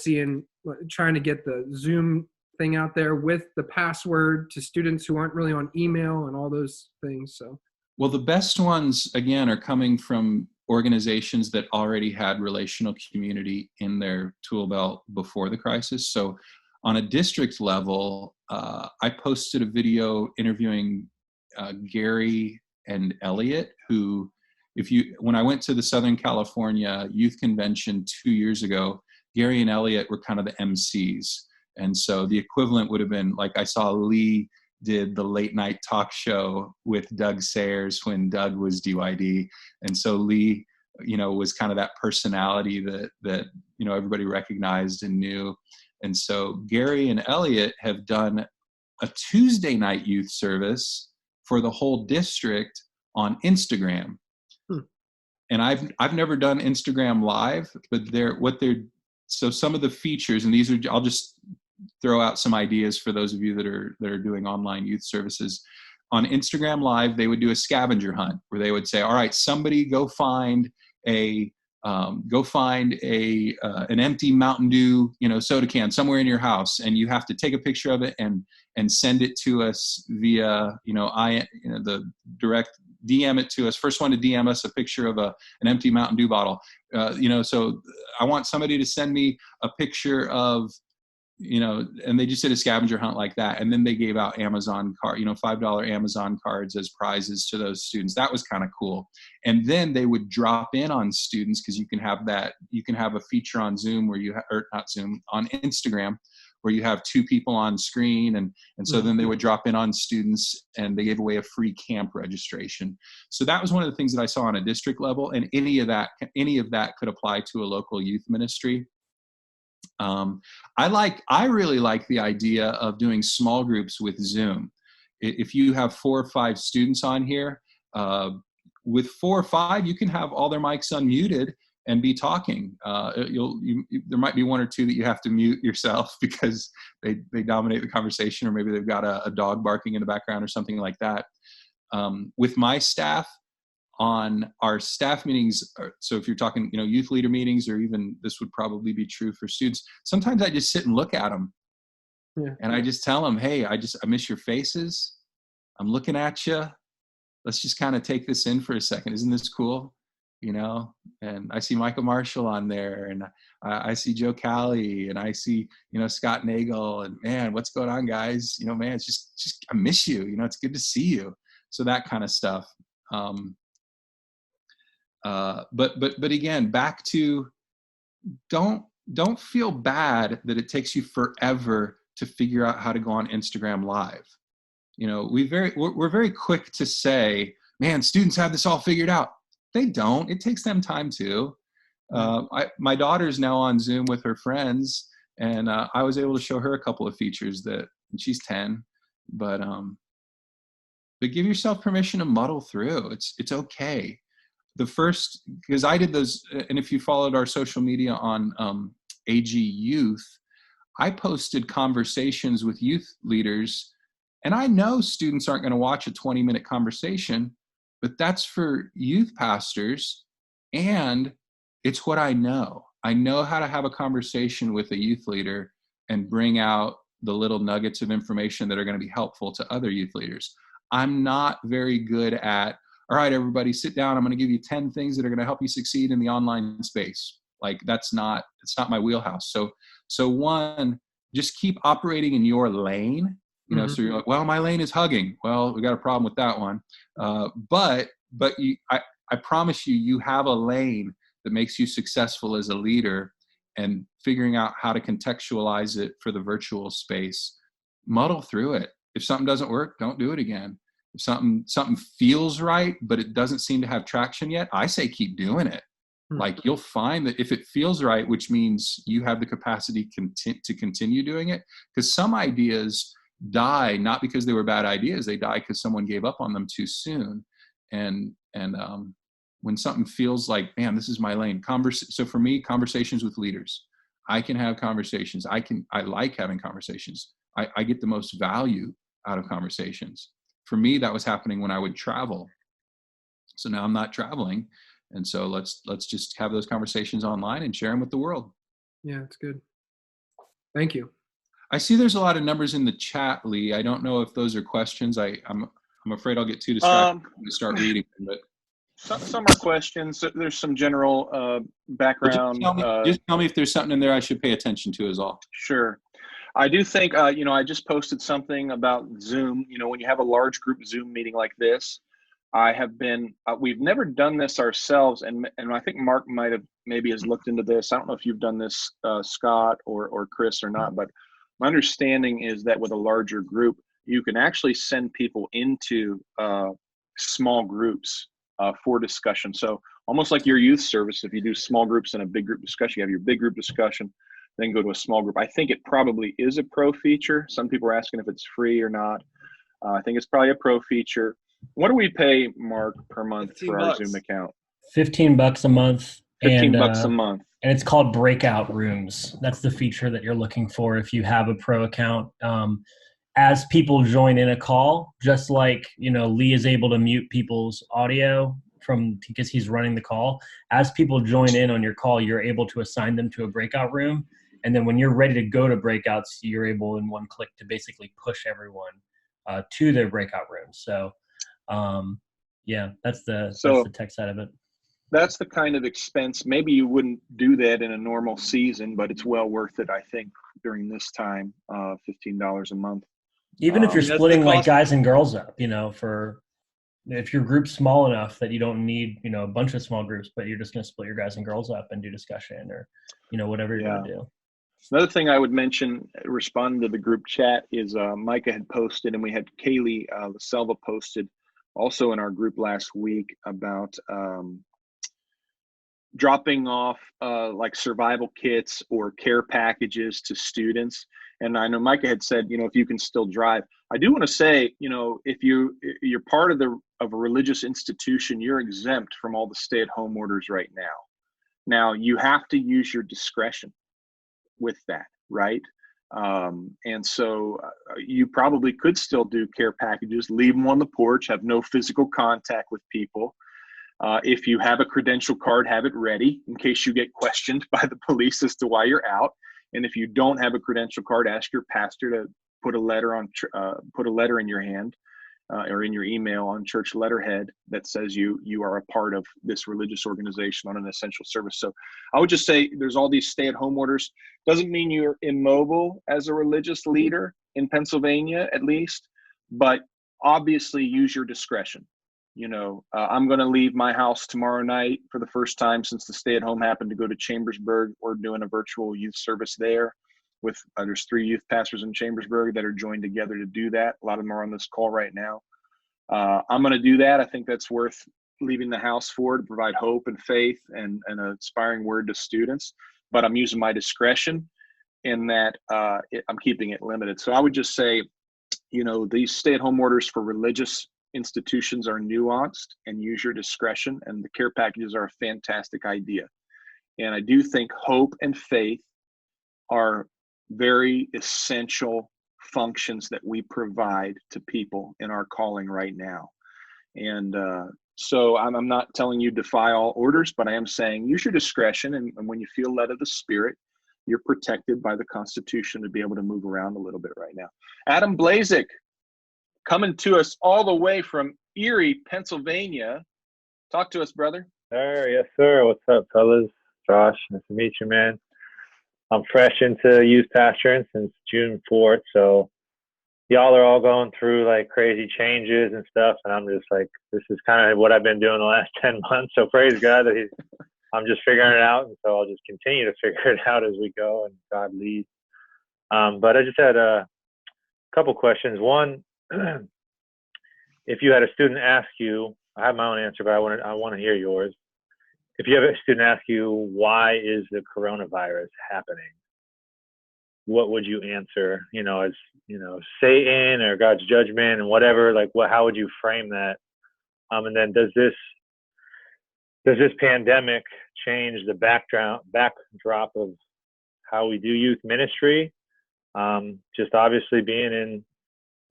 trying to get the Zoom thing out there with the password to students who aren't really on email and all those things. So, well, the best ones, again, are coming from organizations that already had relational community in their tool belt before the crisis. So on a district level, I posted a video interviewing Gary and Elliot, who when I went to the Southern California Youth Convention 2 years ago, Gary and Elliot were kind of the MCs. And so the equivalent would have been like, I saw Lee did the late night talk show with Doug Sayers when Doug was DYD. And so Lee, was kind of that personality that everybody recognized and knew. And so Gary and Elliot have done a Tuesday night youth service for the whole district on Instagram. And I've never done Instagram Live, but so some of the features, and these are, I'll just throw out some ideas for those of you that are doing online youth services. On Instagram Live, they would do a scavenger hunt where they would say, all right, somebody go find an empty Mountain Dew, soda can somewhere in your house, and you have to take a picture of it and send it to us via, the direct DM it to us. First one to DM us a picture of an empty Mountain Dew bottle. So I want somebody to send me a picture of, and they just did a scavenger hunt like that. And then they gave out Amazon $5 Amazon cards as prizes to those students. That was kind of cool. And then they would drop in on students, because you can have a feature on Zoom on Instagram, where you have two people on screen. And so then they would drop in on students, and they gave away a free camp registration. So that was one of the things that I saw on a district level, and any of that could apply to a local youth ministry. I really like the idea of doing small groups with Zoom. If you have 4 or 5 students on here, with 4 or 5, you can have all their mics unmuted and be talking. There might be 1 or 2 that you have to mute yourself because they dominate the conversation, or maybe they've got a dog barking in the background or something like that. With my staff, on our staff meetings, so if you're talking, youth leader meetings, or even this would probably be true for students, sometimes I just sit and look at them. Yeah. And I just tell them, hey, I miss your faces. I'm looking at you. Let's just kind of take this in for a second. Isn't this cool? And I see Michael Marshall on there, and I see Joe Cali, and I see, Scott Nagel, and man, what's going on, guys? Man, it's just, I miss you. It's good to see you. So that kind of stuff. But again, back to don't feel bad that it takes you forever to figure out how to go on Instagram Live. We're very quick to say, man, students have this all figured out. They don't. It takes them time too. My daughter's now on Zoom with her friends, and I was able to show her a couple of features and she's 10, but give yourself permission to muddle through. It's okay. Because I did those, and if you followed our social media on AG Youth, I posted conversations with youth leaders, and I know students aren't going to watch a 20-minute conversation, but that's for youth pastors, and it's what I know. I know how to have a conversation with a youth leader and bring out the little nuggets of information that are going to be helpful to other youth leaders. I'm not very good at, all right, everybody sit down. I'm going to give you 10 things that are going to help you succeed in the online space. Like it's not my wheelhouse. So one, just keep operating in your lane. So you're like, well, my lane is hugging. Well, we got a problem with that one. But I promise you have a lane that makes you successful as a leader, and figuring out how to contextualize it for the virtual space. Muddle through it. If something doesn't work, don't do it again. If something feels right, but it doesn't seem to have traction yet, I say keep doing it. Like you'll find that if it feels right, which means you have the capacity to continue doing it, because some ideas die not because they were bad ideas, they die because someone gave up on them too soon. And when something feels like, man, this is my lane. So for me, conversations with leaders. I can have conversations. I like having conversations. I get the most value out of conversations. For me, that was happening when I would travel. So now I'm not traveling. And so let's just have those conversations online and share them with the world. Yeah, it's good. Thank you. I see there's a lot of numbers in the chat, Lee. I don't know if those are questions. I'm afraid I'll get too distracted to start reading them. But some are questions. There's some general background. Just tell me if there's something in there I should pay attention to is all. Sure. I do think, I just posted something about Zoom. When you have a large group Zoom meeting like this, I have been, we've never done this ourselves, and I think Mark maybe has looked into this. I don't know if you've done this, Scott or Chris or not, but my understanding is that with a larger group, you can actually send people into small groups for discussion. So almost like your youth service, if you do small groups and a big group discussion, you have your big group discussion, then go to a small group. I think it probably is a pro feature. Some people are asking if it's free or not. I think it's probably a pro feature. What do we pay, Mark, per month for our Zoom account? $15 a month. $15 a month. And it's called Breakout Rooms. That's the feature that you're looking for if you have a pro account. As people join in a call, just like, Lee is able to mute people's audio because he's running the call. As people join in on your call, you're able to assign them to a breakout room. And then when you're ready to go to breakouts, you're able in one click to basically push everyone to their breakout room. So that's the tech side of it. That's the kind of expense. Maybe you wouldn't do that in a normal season, but it's well worth it, I think, during this time, $15 a month. Even if you're splitting like guys and girls up, if your group's small enough that you don't need, a bunch of small groups, but you're just going to split your guys and girls up and do discussion or, whatever you're going to do. Another thing I would mention, responding to the group chat, is Micah had posted, and we had Kaylee LaSelva posted also in our group last week about dropping off like survival kits or care packages to students. And I know Micah had said, if you can still drive. I do want to say, if you're part of a religious institution, you're exempt from all the stay-at-home orders right now. Now, you have to use your discretion with that, right? And so you probably could still do care packages, leave them on the porch, have no physical contact with people. If you have a credential card, have it ready in case you get questioned by the police as to why you're out. And if you don't have a credential card, ask your pastor to put a letter in your hand or in your email on church letterhead that says you are a part of this religious organization on an essential service. So I would just say there's all these stay-at-home orders. Doesn't mean you're immobile as a religious leader in Pennsylvania, at least, but obviously use your discretion. I'm going to leave my house tomorrow night for the first time since the stay-at-home happened to go to Chambersburg. We're doing a virtual youth service there with there's 3 youth pastors in Chambersburg that are joined together to do that. A lot of them are on this call right now. I'm going to do that. I think that's worth leaving the house for, to provide hope and faith and an inspiring word to students. But I'm using my discretion in that I'm keeping it limited. So I would just say, these stay-at-home orders for religious institutions are nuanced, and use your discretion, and the care packages are a fantastic idea. And I do think hope and faith are very essential functions that we provide to people in our calling right now. And so I'm not telling you defy all orders, but I am saying use your discretion, and when you feel led of the Spirit, you're protected by the Constitution to be able to move around a little bit right now. Adam Blazik, coming to us all the way from Erie, Pennsylvania. Talk to us, brother. Yes, sir. What's up, fellas? Josh, nice to meet you, man. I'm fresh into youth pastoring since June 4th, so y'all are all going through like crazy changes and stuff, and I'm just like, this is kind of what I've been doing the last 10 months, so praise God that I'm just figuring it out, and so I'll just continue to figure it out as we go, and God leads. But I just had a couple questions. One, if you had a student ask you, I have my own answer, but I want to hear yours. If you have a student ask you, why is the coronavirus happening? What would you answer? As Satan or God's judgment and whatever. Like, how would you frame that? And then does this pandemic change the backdrop of how we do youth ministry? Just obviously being in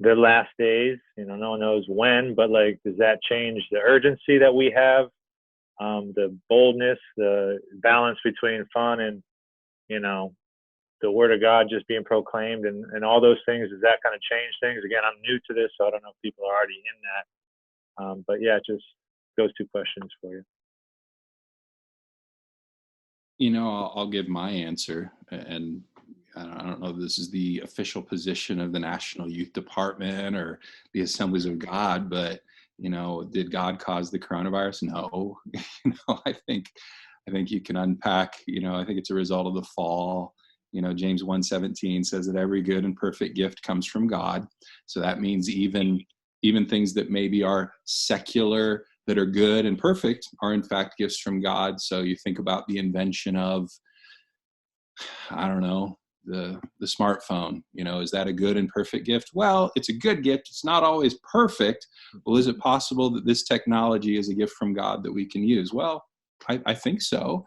the last days, no one knows when, but like, does that change the urgency that we have, the boldness, the balance between fun and, the word of God just being proclaimed and all those things? Does that kind of change things? Again, I'm new to this, so I don't know if people are already in that. But yeah, just those 2 questions for you. I'll give my answer, and I don't know if this is the official position of the National Youth Department or the Assemblies of God, but did God cause the coronavirus? No. I think you can unpack, I think it's a result of the fall. James 1:17 says that every good and perfect gift comes from God. So that means even things that maybe are secular, that are good and perfect, are in fact gifts from God. So you think about the invention of, I don't know, the smartphone, is that a good and perfect gift? Well, it's a good gift. It's not always perfect. Well, is it possible that this technology is a gift from God that we can use? Well, I think so.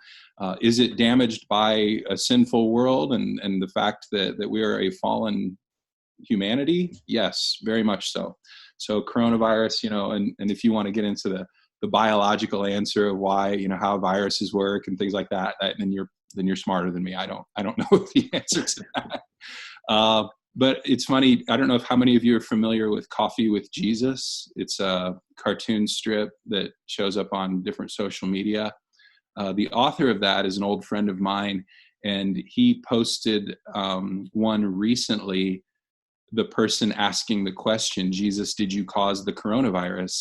Is it damaged by a sinful world and the fact that we are a fallen humanity? Yes, very much so. So coronavirus, and if you want to get into the biological answer of why, how viruses work and things like that, then you're smarter than me. I don't know the answer to that. But it's funny. I don't know how many of you are familiar with Coffee with Jesus. It's a cartoon strip that shows up on different social media. The author of that is an old friend of mine, and he posted one recently, the person asking the question, Jesus, did you cause the coronavirus?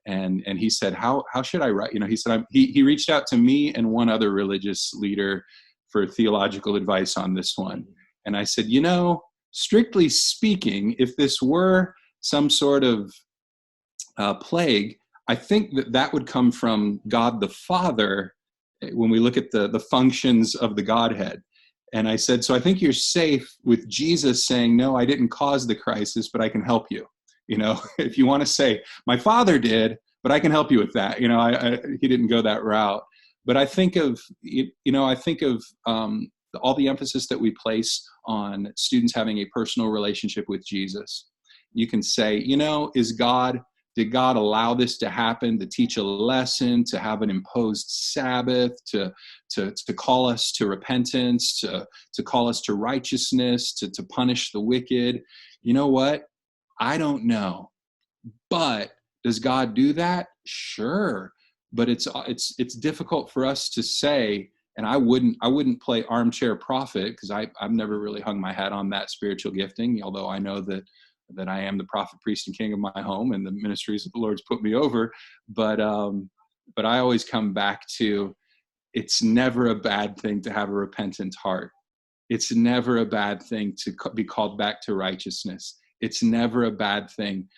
And he said, how should I write? He said, he reached out to me and one other religious leader for theological advice on this one. And I said, strictly speaking, if this were some sort of plague, I think that would come from God the Father when we look at the functions of the Godhead. And I said, so I think you're safe with Jesus saying, no, I didn't cause the crisis, but I can help you. If you want to say, my Father did, but I can help you with that. He didn't go that route. But I think of, all the emphasis that we place on students having a personal relationship with Jesus. You can say, did God allow this to happen, to teach a lesson, to have an imposed Sabbath, to call us to repentance, to call us to righteousness, to punish the wicked? You know what? I don't know. But does God do that? Sure. But it's difficult for us to say, and I wouldn't play armchair prophet, because I've never really hung my hat on that spiritual gifting, although I know that I am the prophet, priest, and king of my home and the ministries that the Lord's put me over. But I always come back to, it's never a bad thing to have a repentant heart. It's never a bad thing to be called back to righteousness. It's never a bad thing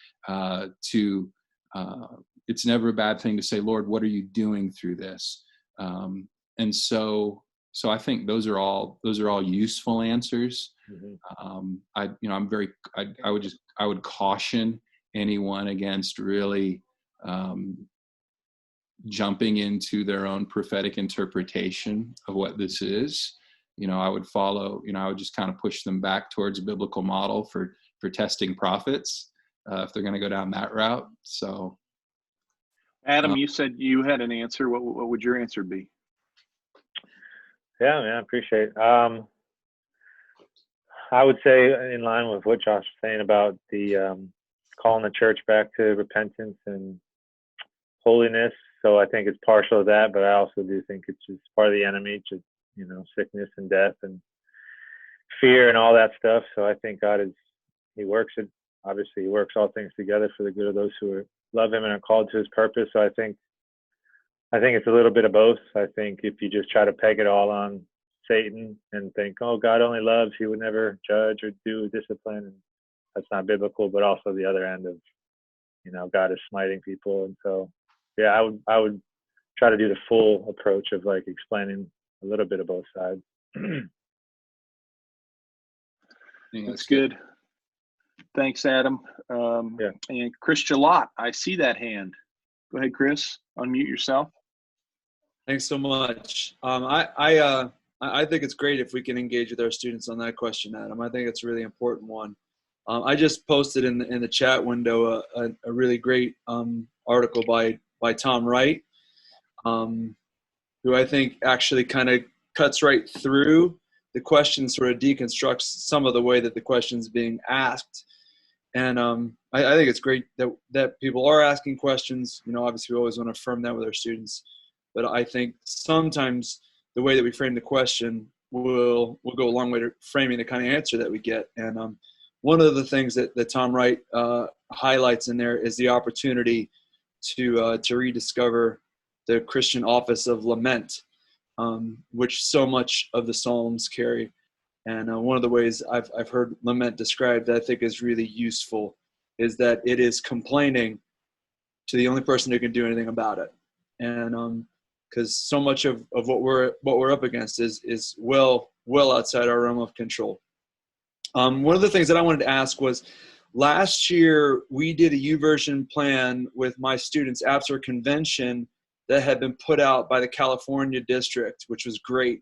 it's never a bad thing to say, Lord, what are you doing through this? And so I think those are all useful answers. Mm-hmm. I would caution anyone against really jumping into their own prophetic interpretation of what this is. I would just kind of push them back towards a biblical model for testing prophets if they're going to go down that route. So, Adam, you said you had an answer. What would your answer be? Yeah, man, I appreciate it. I would say, in line with what Josh was saying about the calling the church back to repentance and holiness. So I think it's partial to that, but I also do think it's just part of the enemy, just, sickness and death and fear and all that stuff. So I think God he works it. Obviously, he works all things together for the good of those who love him and are called to his purpose. So I think it's a little bit of both. I think if you just try to peg it all on Satan and think, oh, God only loves, he would never judge or do discipline, and that's not biblical. But also the other end of, God is smiting people. And so, yeah, I would try to do the full approach of like explaining a little bit of both sides. That's good. Thanks, Adam. And Chris Jalot, I see that hand. Go ahead, Chris. Unmute yourself. Thanks so much. I think it's great if we can engage with our students on that question, Adam. I think it's a really important one. I just posted in the chat window a really great article by Tom Wright, who I think actually kind of cuts right through the question, sort of deconstructs some of the way that the question's being asked. And I think it's great that people are asking questions. Obviously we always want to affirm that with our students, but I think sometimes the way that we frame the question will go a long way to framing the kind of answer that we get. And one of the things that Tom Wright highlights in there is the opportunity to rediscover the Christian office of lament, which so much of the Psalms carry. And one of the ways I've heard lament described that I think is really useful is that it is complaining to the only person who can do anything about it. And because so much of what we're up against is well outside our realm of control. One of the things that I wanted to ask was, last year we did a YouVersion plan with my students after a convention that had been put out by the California district, which was great.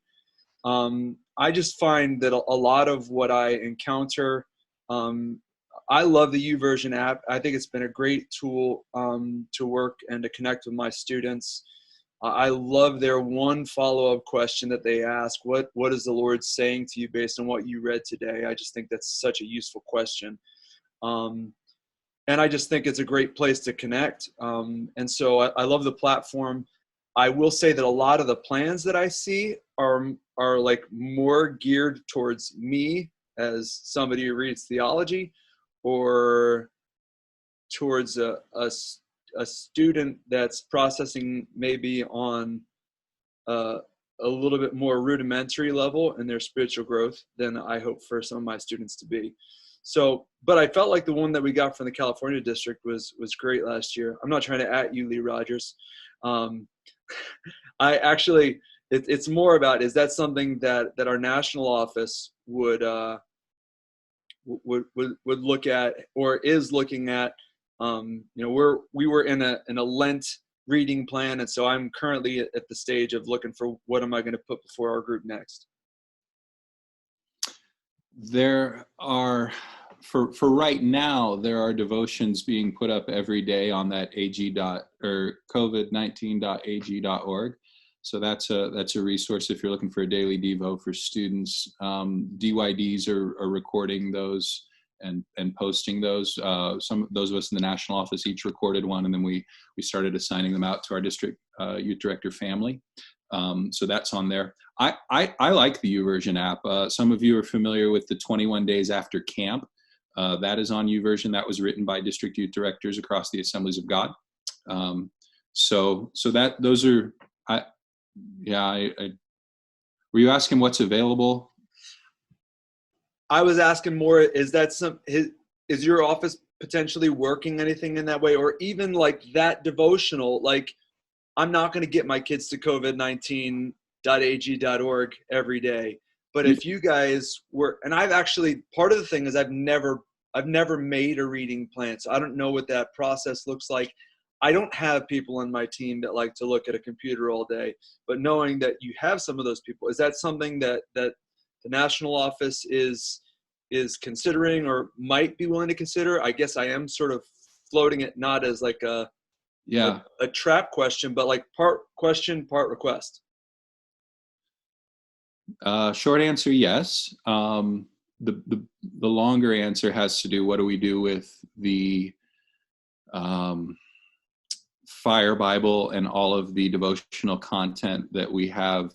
I just find that a lot of what I encounter, I love the YouVersion app. I think it's been a great tool to work and to connect with my students. I love their one follow-up question that they ask, what is the Lord saying to you based on what you read today? I just think that's such a useful question. And I just think it's a great place to connect. And so I love the platform. I will say that a lot of the plans that I see are like more geared towards me as somebody who reads theology, or towards a student that's processing maybe on a little bit more rudimentary level in their spiritual growth than I hope for some of my students to be. So, but I felt like the one that we got from the California district was great last year. I'm not trying to at you, Lee Rogers. I actually, it's more about, is that something that our national office would look at, or is looking at? We were in a Lent reading plan, and so I'm currently at the stage of looking for what am I going to put before our group next. There are, for right now, there are devotions being put up every day on that covid19.ag.org. So that's a resource if you're looking for a daily devo for students. DYDs are recording those and posting those. Some of those of us in the national office each recorded one, and then we started assigning them out to our district youth director family. So that's on there. I like the YouVersion app. Some of you are familiar with the 21 Days After Camp. That is on YouVersion. That was written by district youth directors across the Assemblies of God. So that those are. Were you asking what's available? I was asking more, is your office potentially working anything in that way? Or even like that devotional, like, I'm not going to get my kids to covid19.ag.org every day. But if you guys were, and I've actually, part of the thing is I've never made a reading plan. So I don't know what that process looks like. I don't have people on my team that like to look at a computer all day, but knowing that you have some of those people, is that something that the national office is considering or might be willing to consider? I guess I am sort of floating it not as like a trap question, but like part question, part request. Short answer, yes. The longer answer has to do, what do we do with the Fire Bible and all of the devotional content that we have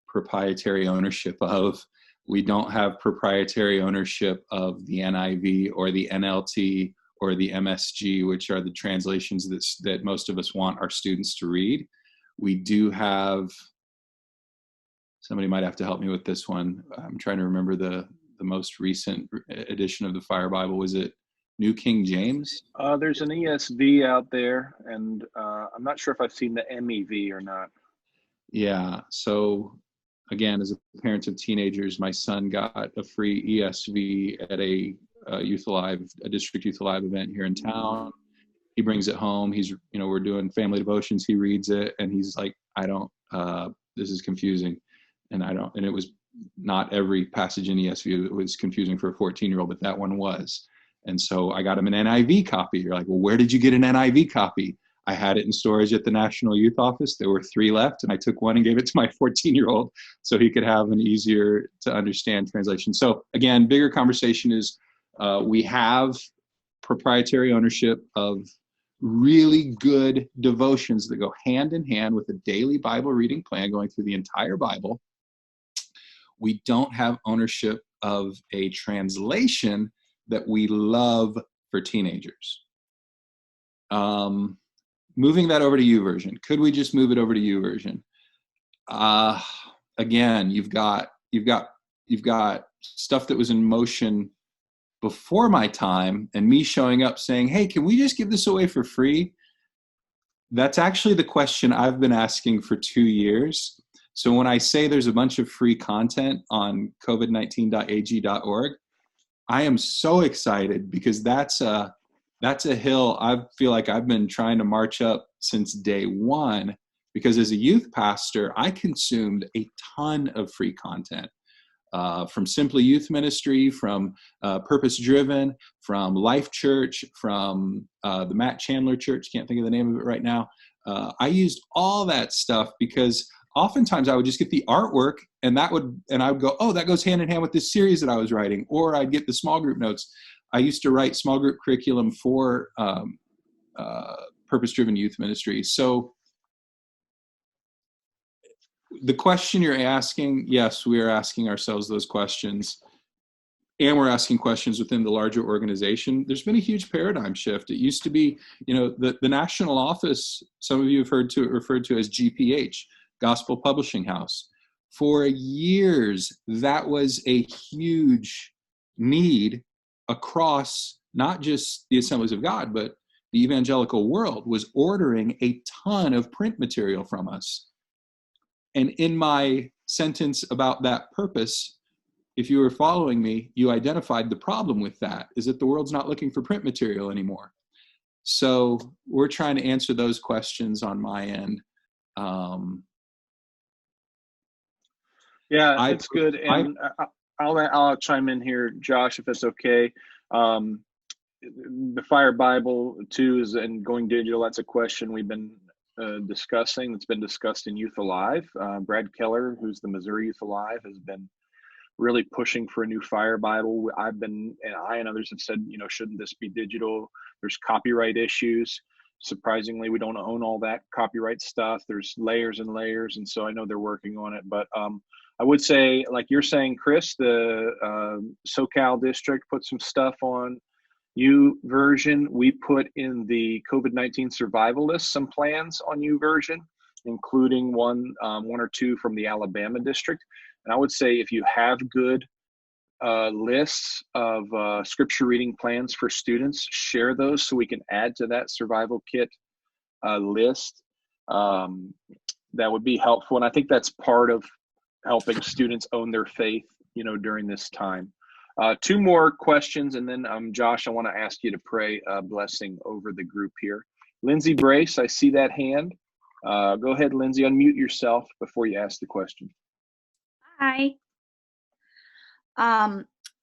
proprietary ownership of? We don't have proprietary ownership of the NIV or the NLT or the MSG, which are the translations that most of us want our students to read. We do have, somebody might have to help me with this one. I'm trying to remember the most recent edition of the Fire Bible. Was it New King James? There's an ESV out there, and I'm not sure if I've seen the MEV or not. Yeah. So again, as a parent of teenagers, my son got a free ESV at a district Youth Alive event here in town. He brings it home. We're doing family devotions. He reads it and he's like, this is confusing. And it was not every passage in ESV that was confusing for a 14-year-old, but that one was. And so I got him an NIV copy. You're like, well, where did you get an NIV copy? I had it in storage at the National Youth Office. There were 3 left, and I took one and gave it to my 14-year-old so he could have an easier to understand translation. So again, bigger conversation is we have proprietary ownership of really good devotions that go hand in hand with a daily Bible reading plan going through the entire Bible. We don't have ownership of a translation that we love for teenagers. moving that over to YouVersion. Could we just move it over to YouVersion? Again, you've got stuff that was in motion before my time, and me showing up saying, hey, can we just give this away for free? That's actually the question I've been asking for 2 years. So when I say there's a bunch of free content on covid19.ag.org, I am so excited, because that's a hill I feel like I've been trying to march up since day one, because as a youth pastor, I consumed a ton of free content. From Simply Youth Ministry, from Purpose Driven, from Life Church, from the Matt Chandler Church, can't think of the name of it right now. I used all that stuff because oftentimes I would just get the artwork, and I would go, oh, that goes hand in hand with this series that I was writing, or I'd get the small group notes. I used to write small group curriculum for Purpose Driven Youth Ministry. So the question you're asking, yes, we are asking ourselves those questions, and we're asking questions within the larger organization. There's been a huge paradigm shift. It used to be, the national office, some of you have referred to as GPH, Gospel Publishing House. For years, that was a huge need across not just the Assemblies of God, but the evangelical world was ordering a ton of print material from us. And in my sentence about that purpose, if you were following me, you identified the problem with that, is that the world's not looking for print material anymore. So we're trying to answer those questions on my end. Yeah, it's good. And I'll chime in here, Josh, if that's okay. The Fire Bible too and going digital, that's a question we've been discussing. It's been discussed in Youth Alive. Brad Keller, who's the Missouri Youth Alive, has been really pushing for a new Fire Bible. I and others have said, shouldn't this be digital? There's copyright issues. Surprisingly, we don't own all that copyright stuff. There's layers and layers, and so I know they're working on it. But I would say, like you're saying, Chris, the SoCal district put some stuff on YouVersion. We put in the COVID-19 survival list some plans on YouVersion, including one or two from the Alabama district. And I would say if you have good lists of scripture reading plans for students, share those so we can add to that survival kit list. That would be helpful. And I think that's part of helping students own their faith, during this time. Two more questions, and then Josh, I want to ask you to pray a blessing over the group here. Lindsay Brace, I see that hand. Go ahead, Lindsay, unmute yourself before you ask the question. Hi.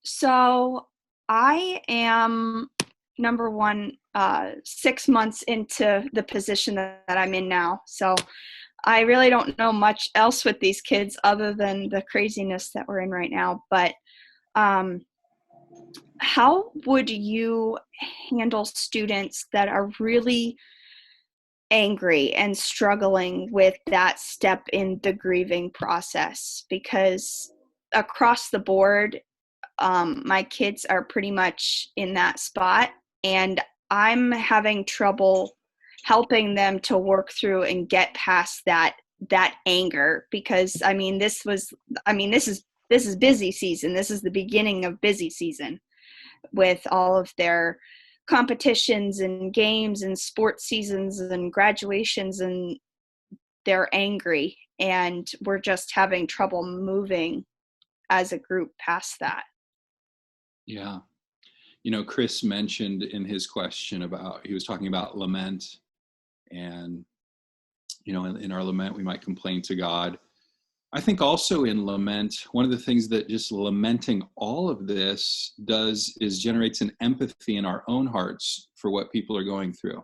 So I am, number one, 6 months into the position that I'm in now. So I really don't know much else with these kids other than the craziness that we're in right now. But how would you handle students that are really angry and struggling with that step in the grieving process? Because across the board, my kids are pretty much in that spot, and I'm having trouble helping them to work through and get past that anger, because this is busy season. This is the beginning of busy season with all of their competitions and games and sports seasons and graduations, and they're angry, and we're just having trouble moving as a group past that. Yeah. Chris mentioned in his question he was talking about lament, and, in our lament, we might complain to God. I think also in lament, one of the things that just lamenting all of this does is generates an empathy in our own hearts for what people are going through.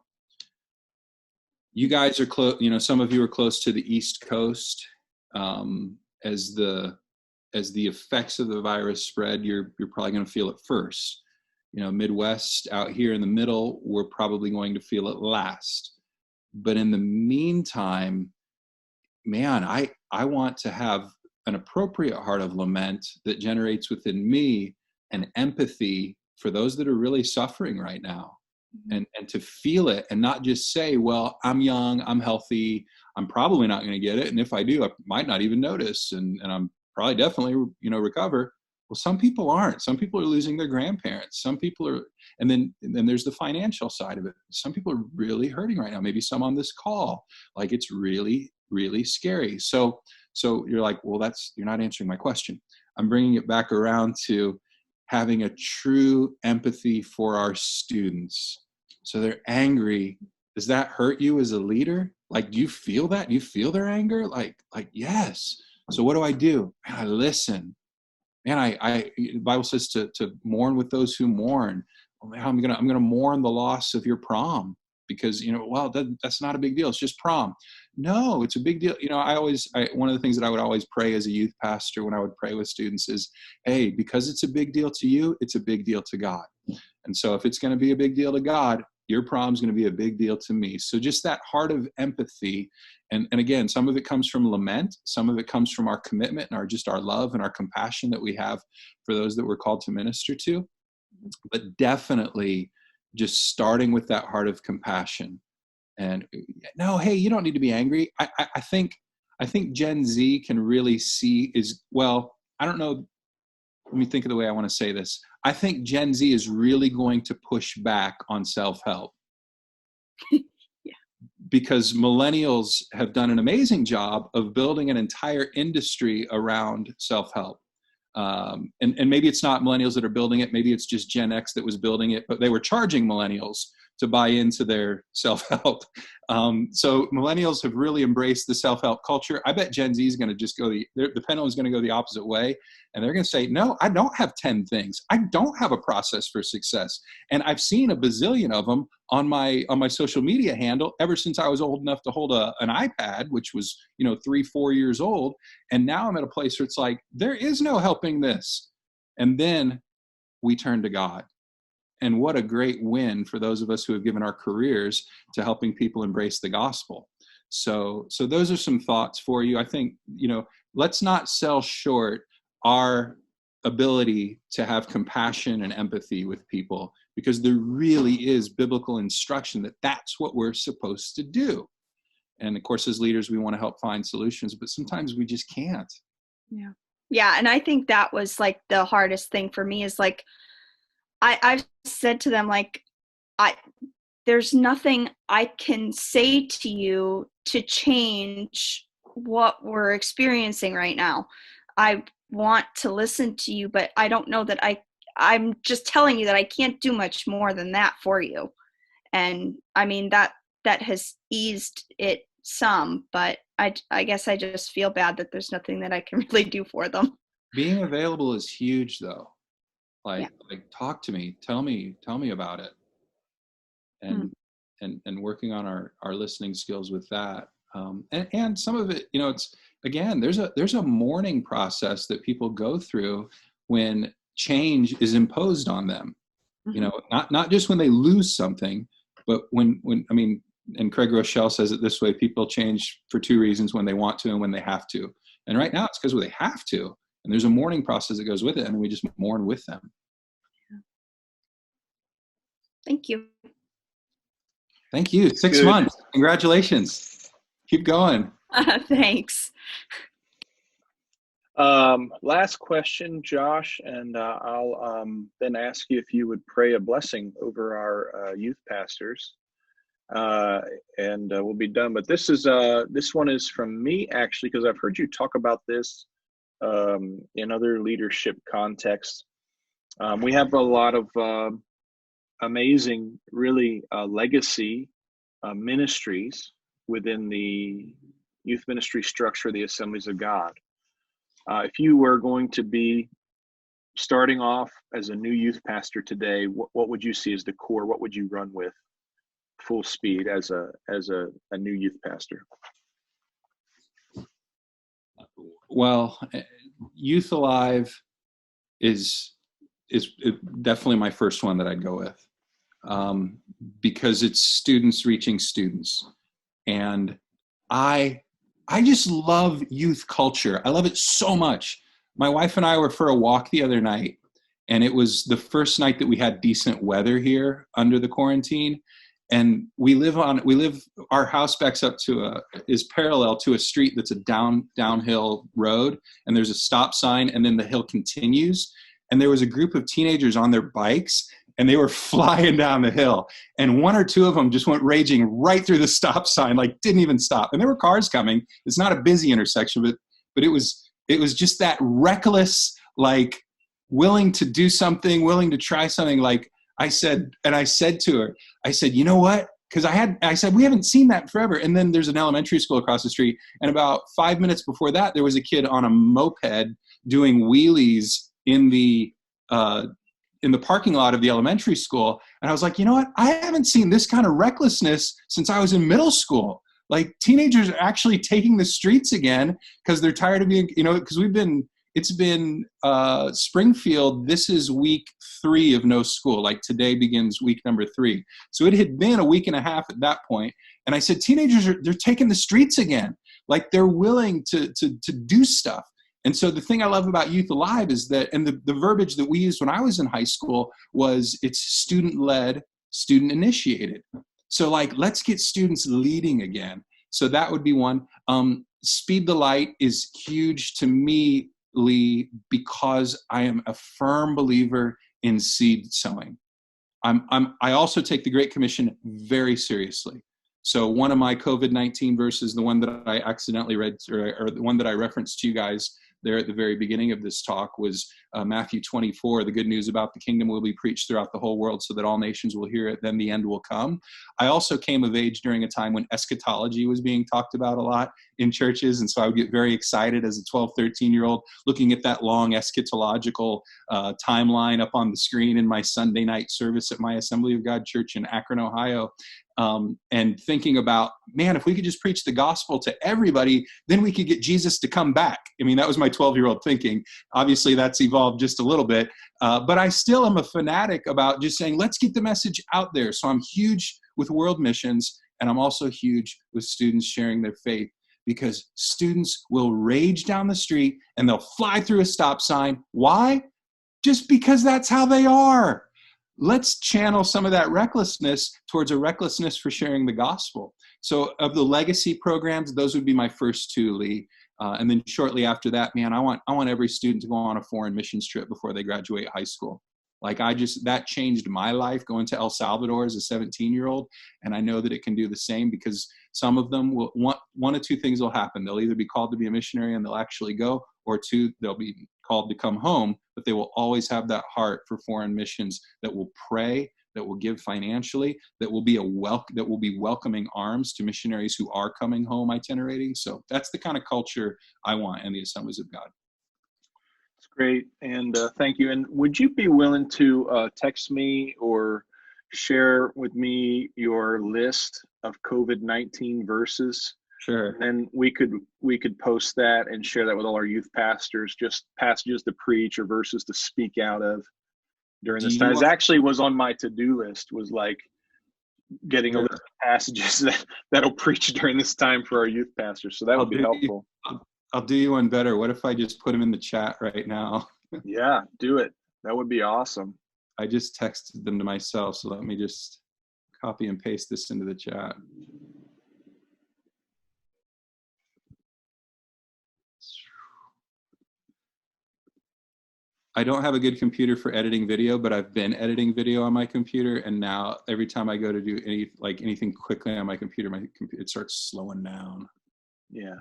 You guys are close, some of you are close to the East Coast. As the effects of the virus spread, you're probably going to feel it first. Midwest out here in the middle, we're probably going to feel it last. But in the meantime, man, I want to have an appropriate heart of lament that generates within me an empathy for those that are really suffering right now. and to feel it and not just say, well, I'm young, I'm healthy, I'm probably not going to get it. And if I do, I might not even notice. And I'm probably definitely, recover. Well, some people aren't. Some people are losing their grandparents. Some people are, and then there's the financial side of it. Some people are really hurting right now. Maybe some on this call, like it's really, really scary. So you're like, well, you're not answering my question. I'm bringing it back around to having a true empathy for our students. So they're angry. Does that hurt you as a leader? Like, do you feel that? Do you feel their anger? Like, yes. So what do? Man, I listen. Man, the Bible says to mourn with those who mourn. Oh, man, I'm gonna mourn the loss of your prom because that's not a big deal. It's just prom. No, it's a big deal. One of the things that I would always pray as a youth pastor when I would pray with students is, hey, because it's a big deal to you, it's a big deal to God. And so if it's going to be a big deal to God, your prom's going to be a big deal to me. So just that heart of empathy. And again, some of it comes from lament. Some of it comes from our commitment and our love and our compassion that we have for those that we're called to minister to. But definitely just starting with that heart of compassion. And no, hey, you don't need to be angry. I think Gen Z can really see I don't know. Let me think of the way I want to say this. I think Gen Z is really going to push back on self-help. Yeah. Because millennials have done an amazing job of building an entire industry around self-help. And maybe it's not millennials that are building it. Maybe it's just Gen X that was building it, but they were charging millennials to buy into their self-help. So millennials have really embraced the self-help culture. I bet Gen Z is going to just go the pendulum is going to go the opposite way. And they're going to say, no, I don't have 10 things. I don't have a process for success. And I've seen a bazillion of them on my social media handle ever since I was old enough to hold an iPad, which was, 3-4 years old. And now I'm at a place where it's like, there is no helping this. And then we turn to God. And what a great win for those of us who have given our careers to helping people embrace the gospel. So those are some thoughts for you. I think, let's not sell short our ability to have compassion and empathy with people, because there really is biblical instruction that that's what we're supposed to do. And of course, as leaders, we want to help find solutions, but sometimes we just can't. Yeah. Yeah. And I think that was like the hardest thing for me is like, I've said to them, like, there's nothing I can say to you to change what we're experiencing right now. I want to listen to you, but I don't know that I'm just telling you that I can't do much more than that for you. And I mean, that has eased it some, but I guess I just feel bad that there's nothing that I can really do for them. Being available is huge though. Like talk to me, tell me about it. And working on our listening skills with that. And some of it, it's, again, there's a mourning process that people go through when change is imposed on them. Mm-hmm. Not just when they lose something, but when and Craig Rochelle says it this way: people change for 2 reasons: when they want to and when they have to. And right now it's because they have to. And there's a mourning process that goes with it, and we just mourn with them. Thank you. Thank you. 6 months. Congratulations. Keep going. Thanks. Last question, Josh, and I'll then ask you if you would pray a blessing over our youth pastors, and we'll be done. But this one is from me, actually, because I've heard you talk about this in other leadership contexts. We have a lot of amazing, really legacy ministries within the youth ministry structure, the Assemblies of God. If you were going to be starting off as a new youth pastor today, what would you see as the core? What would you run with full speed as a new youth pastor? Well, Youth Alive is definitely my first one that I'd go with, because it's students reaching students. And I just love youth culture. I love it so much. My wife and I were for a walk the other night, And it was the first night that we had decent weather here under the quarantine. And our house backs up is parallel to a street that's a downhill road, and there's a stop sign, and then the hill continues. And there was a group of teenagers on their bikes, and they were flying down the hill. And one or two of them just went raging right through the stop sign, like didn't even stop. And there were cars coming. It's not a busy intersection, but it was just that reckless, like willing to do something, willing to try something. Like I said to her, I said, you know what? Because I said, we haven't seen that forever. And then there's an elementary school across the street. And about 5 minutes before that, there was a kid on a moped doing wheelies in the parking lot of the elementary school. And I was like, you know what? I haven't seen this kind of recklessness since I was in middle school. Like teenagers are actually taking the streets again because they're tired of being, because it's been Springfield. This is week 3 of no school. Like today begins week number 3. So it had been a week and a half at that point. And I said, teenagers they're taking the streets again. Like they're willing to do stuff. And so the thing I love about Youth Alive is that, and the verbiage that we used when I was in high school was it's student-led, student-initiated. So like, let's get students leading again. So that would be one. Speed the Light is huge to me, Lee, because I am a firm believer in seed sowing. I also take the Great Commission very seriously. So one of my COVID-19 verses, the one that I accidentally read, or the one that I referenced to you guys there at the very beginning of this talk, was Matthew 24. The good news about the kingdom will be preached throughout the whole world so that all nations will hear it, then the end will come. I also came of age during a time when eschatology was being talked about a lot in churches. And so I would get very excited as a 12, 13-year-old looking at that long eschatological timeline up on the screen in my Sunday night service at my Assembly of God church in Akron, Ohio. And thinking about, man, if we could just preach the gospel to everybody, then we could get Jesus to come back. I mean, that was my 12-year-old thinking. Obviously, that's evolved just a little bit. But I still am a fanatic about just saying, let's get the message out there. So I'm huge with world missions, and I'm also huge with students sharing their faith, because students will rage down the street and they'll fly through a stop sign. Why? Just because that's how they are. Let's channel some of that recklessness towards a recklessness for sharing the gospel. So of the legacy programs, those would be my first 2, Lee. And then shortly after that, man, I want every student to go on a foreign missions trip before they graduate high school. Like that changed my life, going to El Salvador as a 17-year-old. And I know that it can do the same, because some of them will one of 2 things will happen. They'll either be called to be a missionary and they'll actually go, or 2, they'll be called to come home, but they will always have that heart for foreign missions, that will pray, that will give financially, that will be welcoming arms to missionaries who are coming home itinerating. So that's the kind of culture I want in the Assemblies of God. It's great, and thank you. And would you be willing to text me or share with me your list of COVID-19 verses? Sure. And we could post that and share that with all our youth pastors, just passages to preach or verses to speak out of during this time. It actually was on my to-do list, was like getting a list of passages that'll preach during this time for our youth pastors. So that would be helpful. I'll do you one better. What if I just put them in the chat right now? Yeah, do it. That would be awesome. I just texted them to myself, so let me just copy and paste this into the chat. I don't have a good computer for editing video, but I've been editing video on my computer, and now every time I go to do anything quickly on my computer, it starts slowing down. Yeah.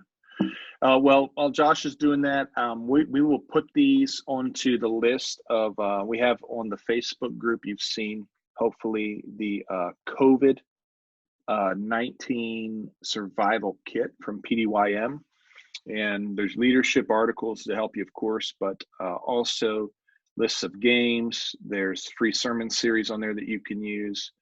Well, while Josh is doing that, we will put these onto the list of, we have on the Facebook group, you've seen, hopefully, the COVID-19 survival kit from PDYM. And there's leadership articles to help you, of course, but also lists of games. There's free sermon series on there that you can use.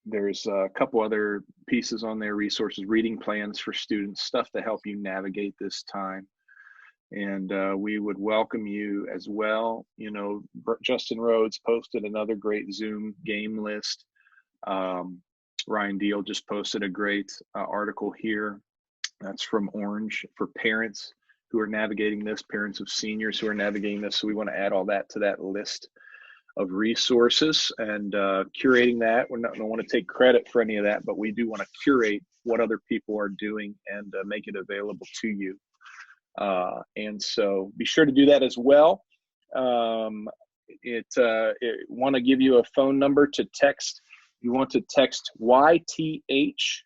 There's a couple other pieces on there, resources, reading plans for students, stuff to help you navigate this time. And we would welcome you as well. You know, Justin Rhodes posted another great Zoom game list. Ryan Deal just posted a great article here. That's from Orange for parents who are navigating this, parents of seniors who are navigating this. So we want to add all that to that list of resources and curating that. We don't want to take credit for any of that, but we do want to curate what other people are doing and make it available to you. And so be sure to do that as well. It want to give you a phone number to text. You want to text YTH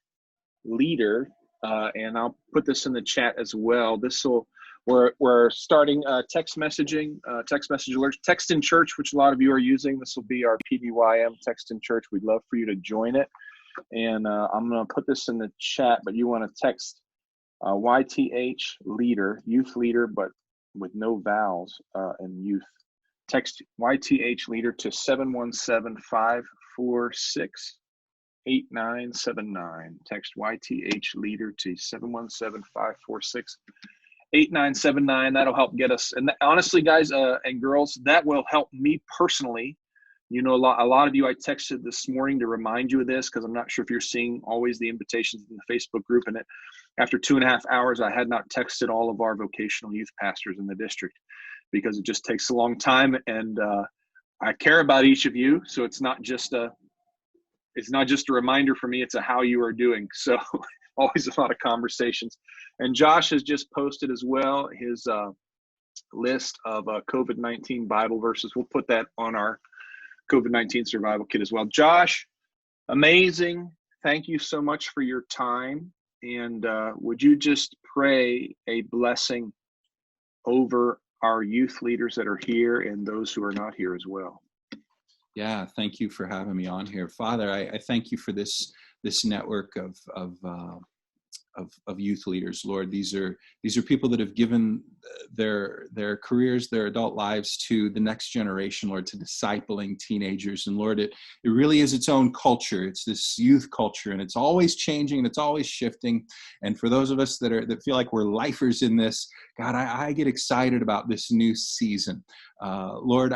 leader, and I'll put this in the chat as well. We're starting text messaging, text message alerts, text in church, which a lot of you are using. This will be our PDYM text in church. We'd love for you to join it. And I'm going to put this in the chat, but you want to text YTH leader, youth leader, but with no vowels and youth. Text YTH leader to 717-546-8979. Text YTH leader to 717-546-8979. That'll help get us. And honestly, guys and girls, that will help me personally. You know, a lot of you I texted this morning to remind you of this, because I'm not sure if you're seeing always the invitations in the Facebook group. And after 2.5 hours, I had not texted all of our vocational youth pastors in the district, because it just takes a long time, and I care about each of you. So it's not just a reminder for me, it's a how you are doing. So always a lot of conversations. And Josh has just posted as well his list of COVID-19 Bible verses. We'll put that on our COVID-19 survival kit as well. Josh, amazing. Thank you so much for your time. And would you just pray a blessing over our youth leaders that are here and those who are not here as well? Yeah, thank you for having me on here. Father, I thank you for this network of youth leaders, Lord. These are people that have given their careers, their adult lives to the next generation, Lord, to discipling teenagers. And Lord, it really is its own culture. It's this youth culture, and it's always changing and it's always shifting. And for those of us that feel like we're lifers in this, God, I get excited about this new season. Lord,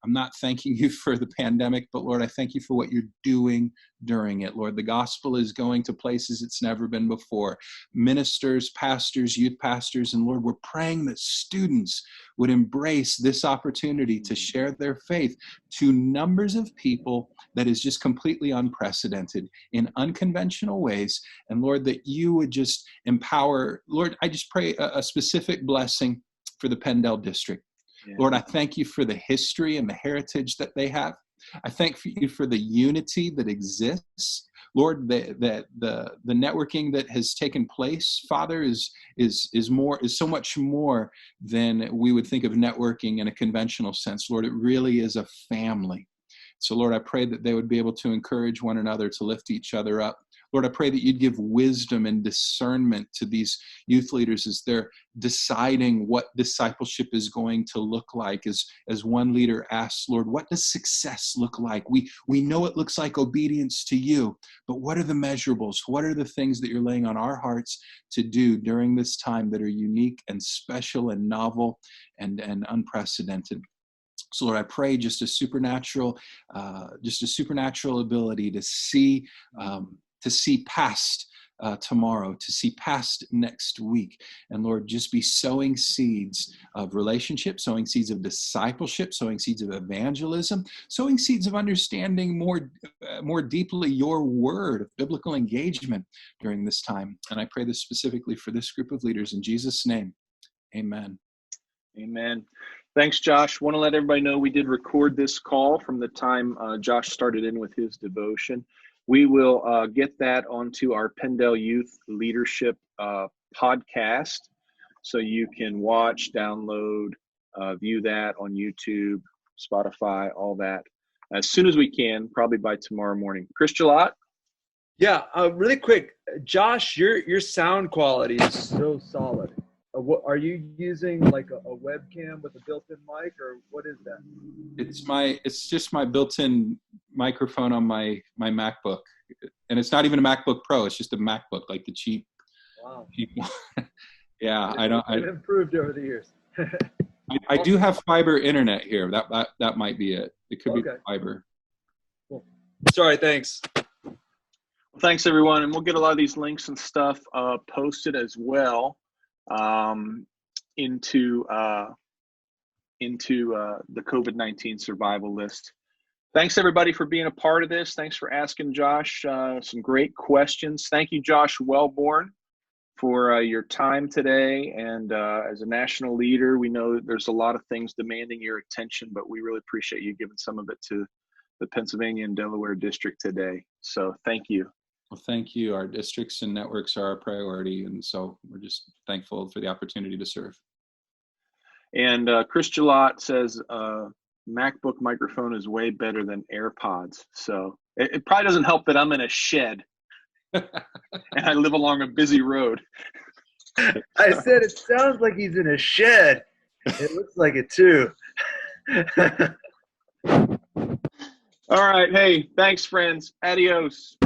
I'm not thanking you for the pandemic, but Lord, I thank you for what you're doing during it. Lord, the gospel is going to places it's never been before. Ministers, pastors, youth pastors, and Lord, we're praying that students would embrace this opportunity to share their faith to numbers of people that is just completely unprecedented in unconventional ways. And Lord, that you would just empower. Lord, I just pray a specific blessing for the PennDel district. Yeah. Lord, I thank you for the history and the heritage that they have. I thank you for the unity that exists. Lord, the networking that has taken place, Father, is so much more than we would think of networking in a conventional sense. Lord, it really is a family. So Lord, I pray that they would be able to encourage one another to lift each other up. Lord, I pray that you'd give wisdom and discernment to these youth leaders as they're deciding what discipleship is going to look like. As one leader asks, Lord, what does success look like? We know it looks like obedience to you, but what are the measurables? What are the things that you're laying on our hearts to do during this time that are unique and special and novel and unprecedented? So Lord, I pray just a supernatural ability to see past tomorrow, to see past next week. And Lord, just be sowing seeds of relationship, sowing seeds of discipleship, sowing seeds of evangelism, sowing seeds of understanding more deeply your word, of biblical engagement during this time. And I pray this specifically for this group of leaders in Jesus' name. Amen. Amen. Thanks, Josh. Want to let everybody know we did record this call from the time Josh started in with his devotion. We will get that onto our PennDel Youth Leadership podcast, so you can watch, download, view that on YouTube, Spotify, all that, as soon as we can, probably by tomorrow morning. Chris Gillott? Yeah, really quick, Josh, your sound quality is so solid. What are you using, like a webcam with a built-in mic, or what is that? It's just my built-in microphone on my MacBook, and it's not even a MacBook Pro. It's just a MacBook, like the cheap. Wow. Yeah, I've improved over the years. I do have fiber internet here. That might be it. It could be fiber. Cool. Sorry. Thanks. Well, thanks everyone, and we'll get a lot of these links and stuff posted as well. into the COVID-19 survival list. Thanks everybody for being a part of this. Thanks for asking Josh some great questions. Thank you, Josh Wellborn, for your time today. And as a national leader, we know that there's a lot of things demanding your attention, but we really appreciate you giving some of it to the Pennsylvania and Delaware district today. So thank you. Well, thank you. Our districts and networks are our priority, and so we're just thankful for the opportunity to serve. And Chris Gillot says MacBook microphone is way better than AirPods. So it probably doesn't help that I'm in a shed and I live along a busy road. I said it sounds like he's in a shed. It looks like it too. All right. Hey, thanks, friends. Adios.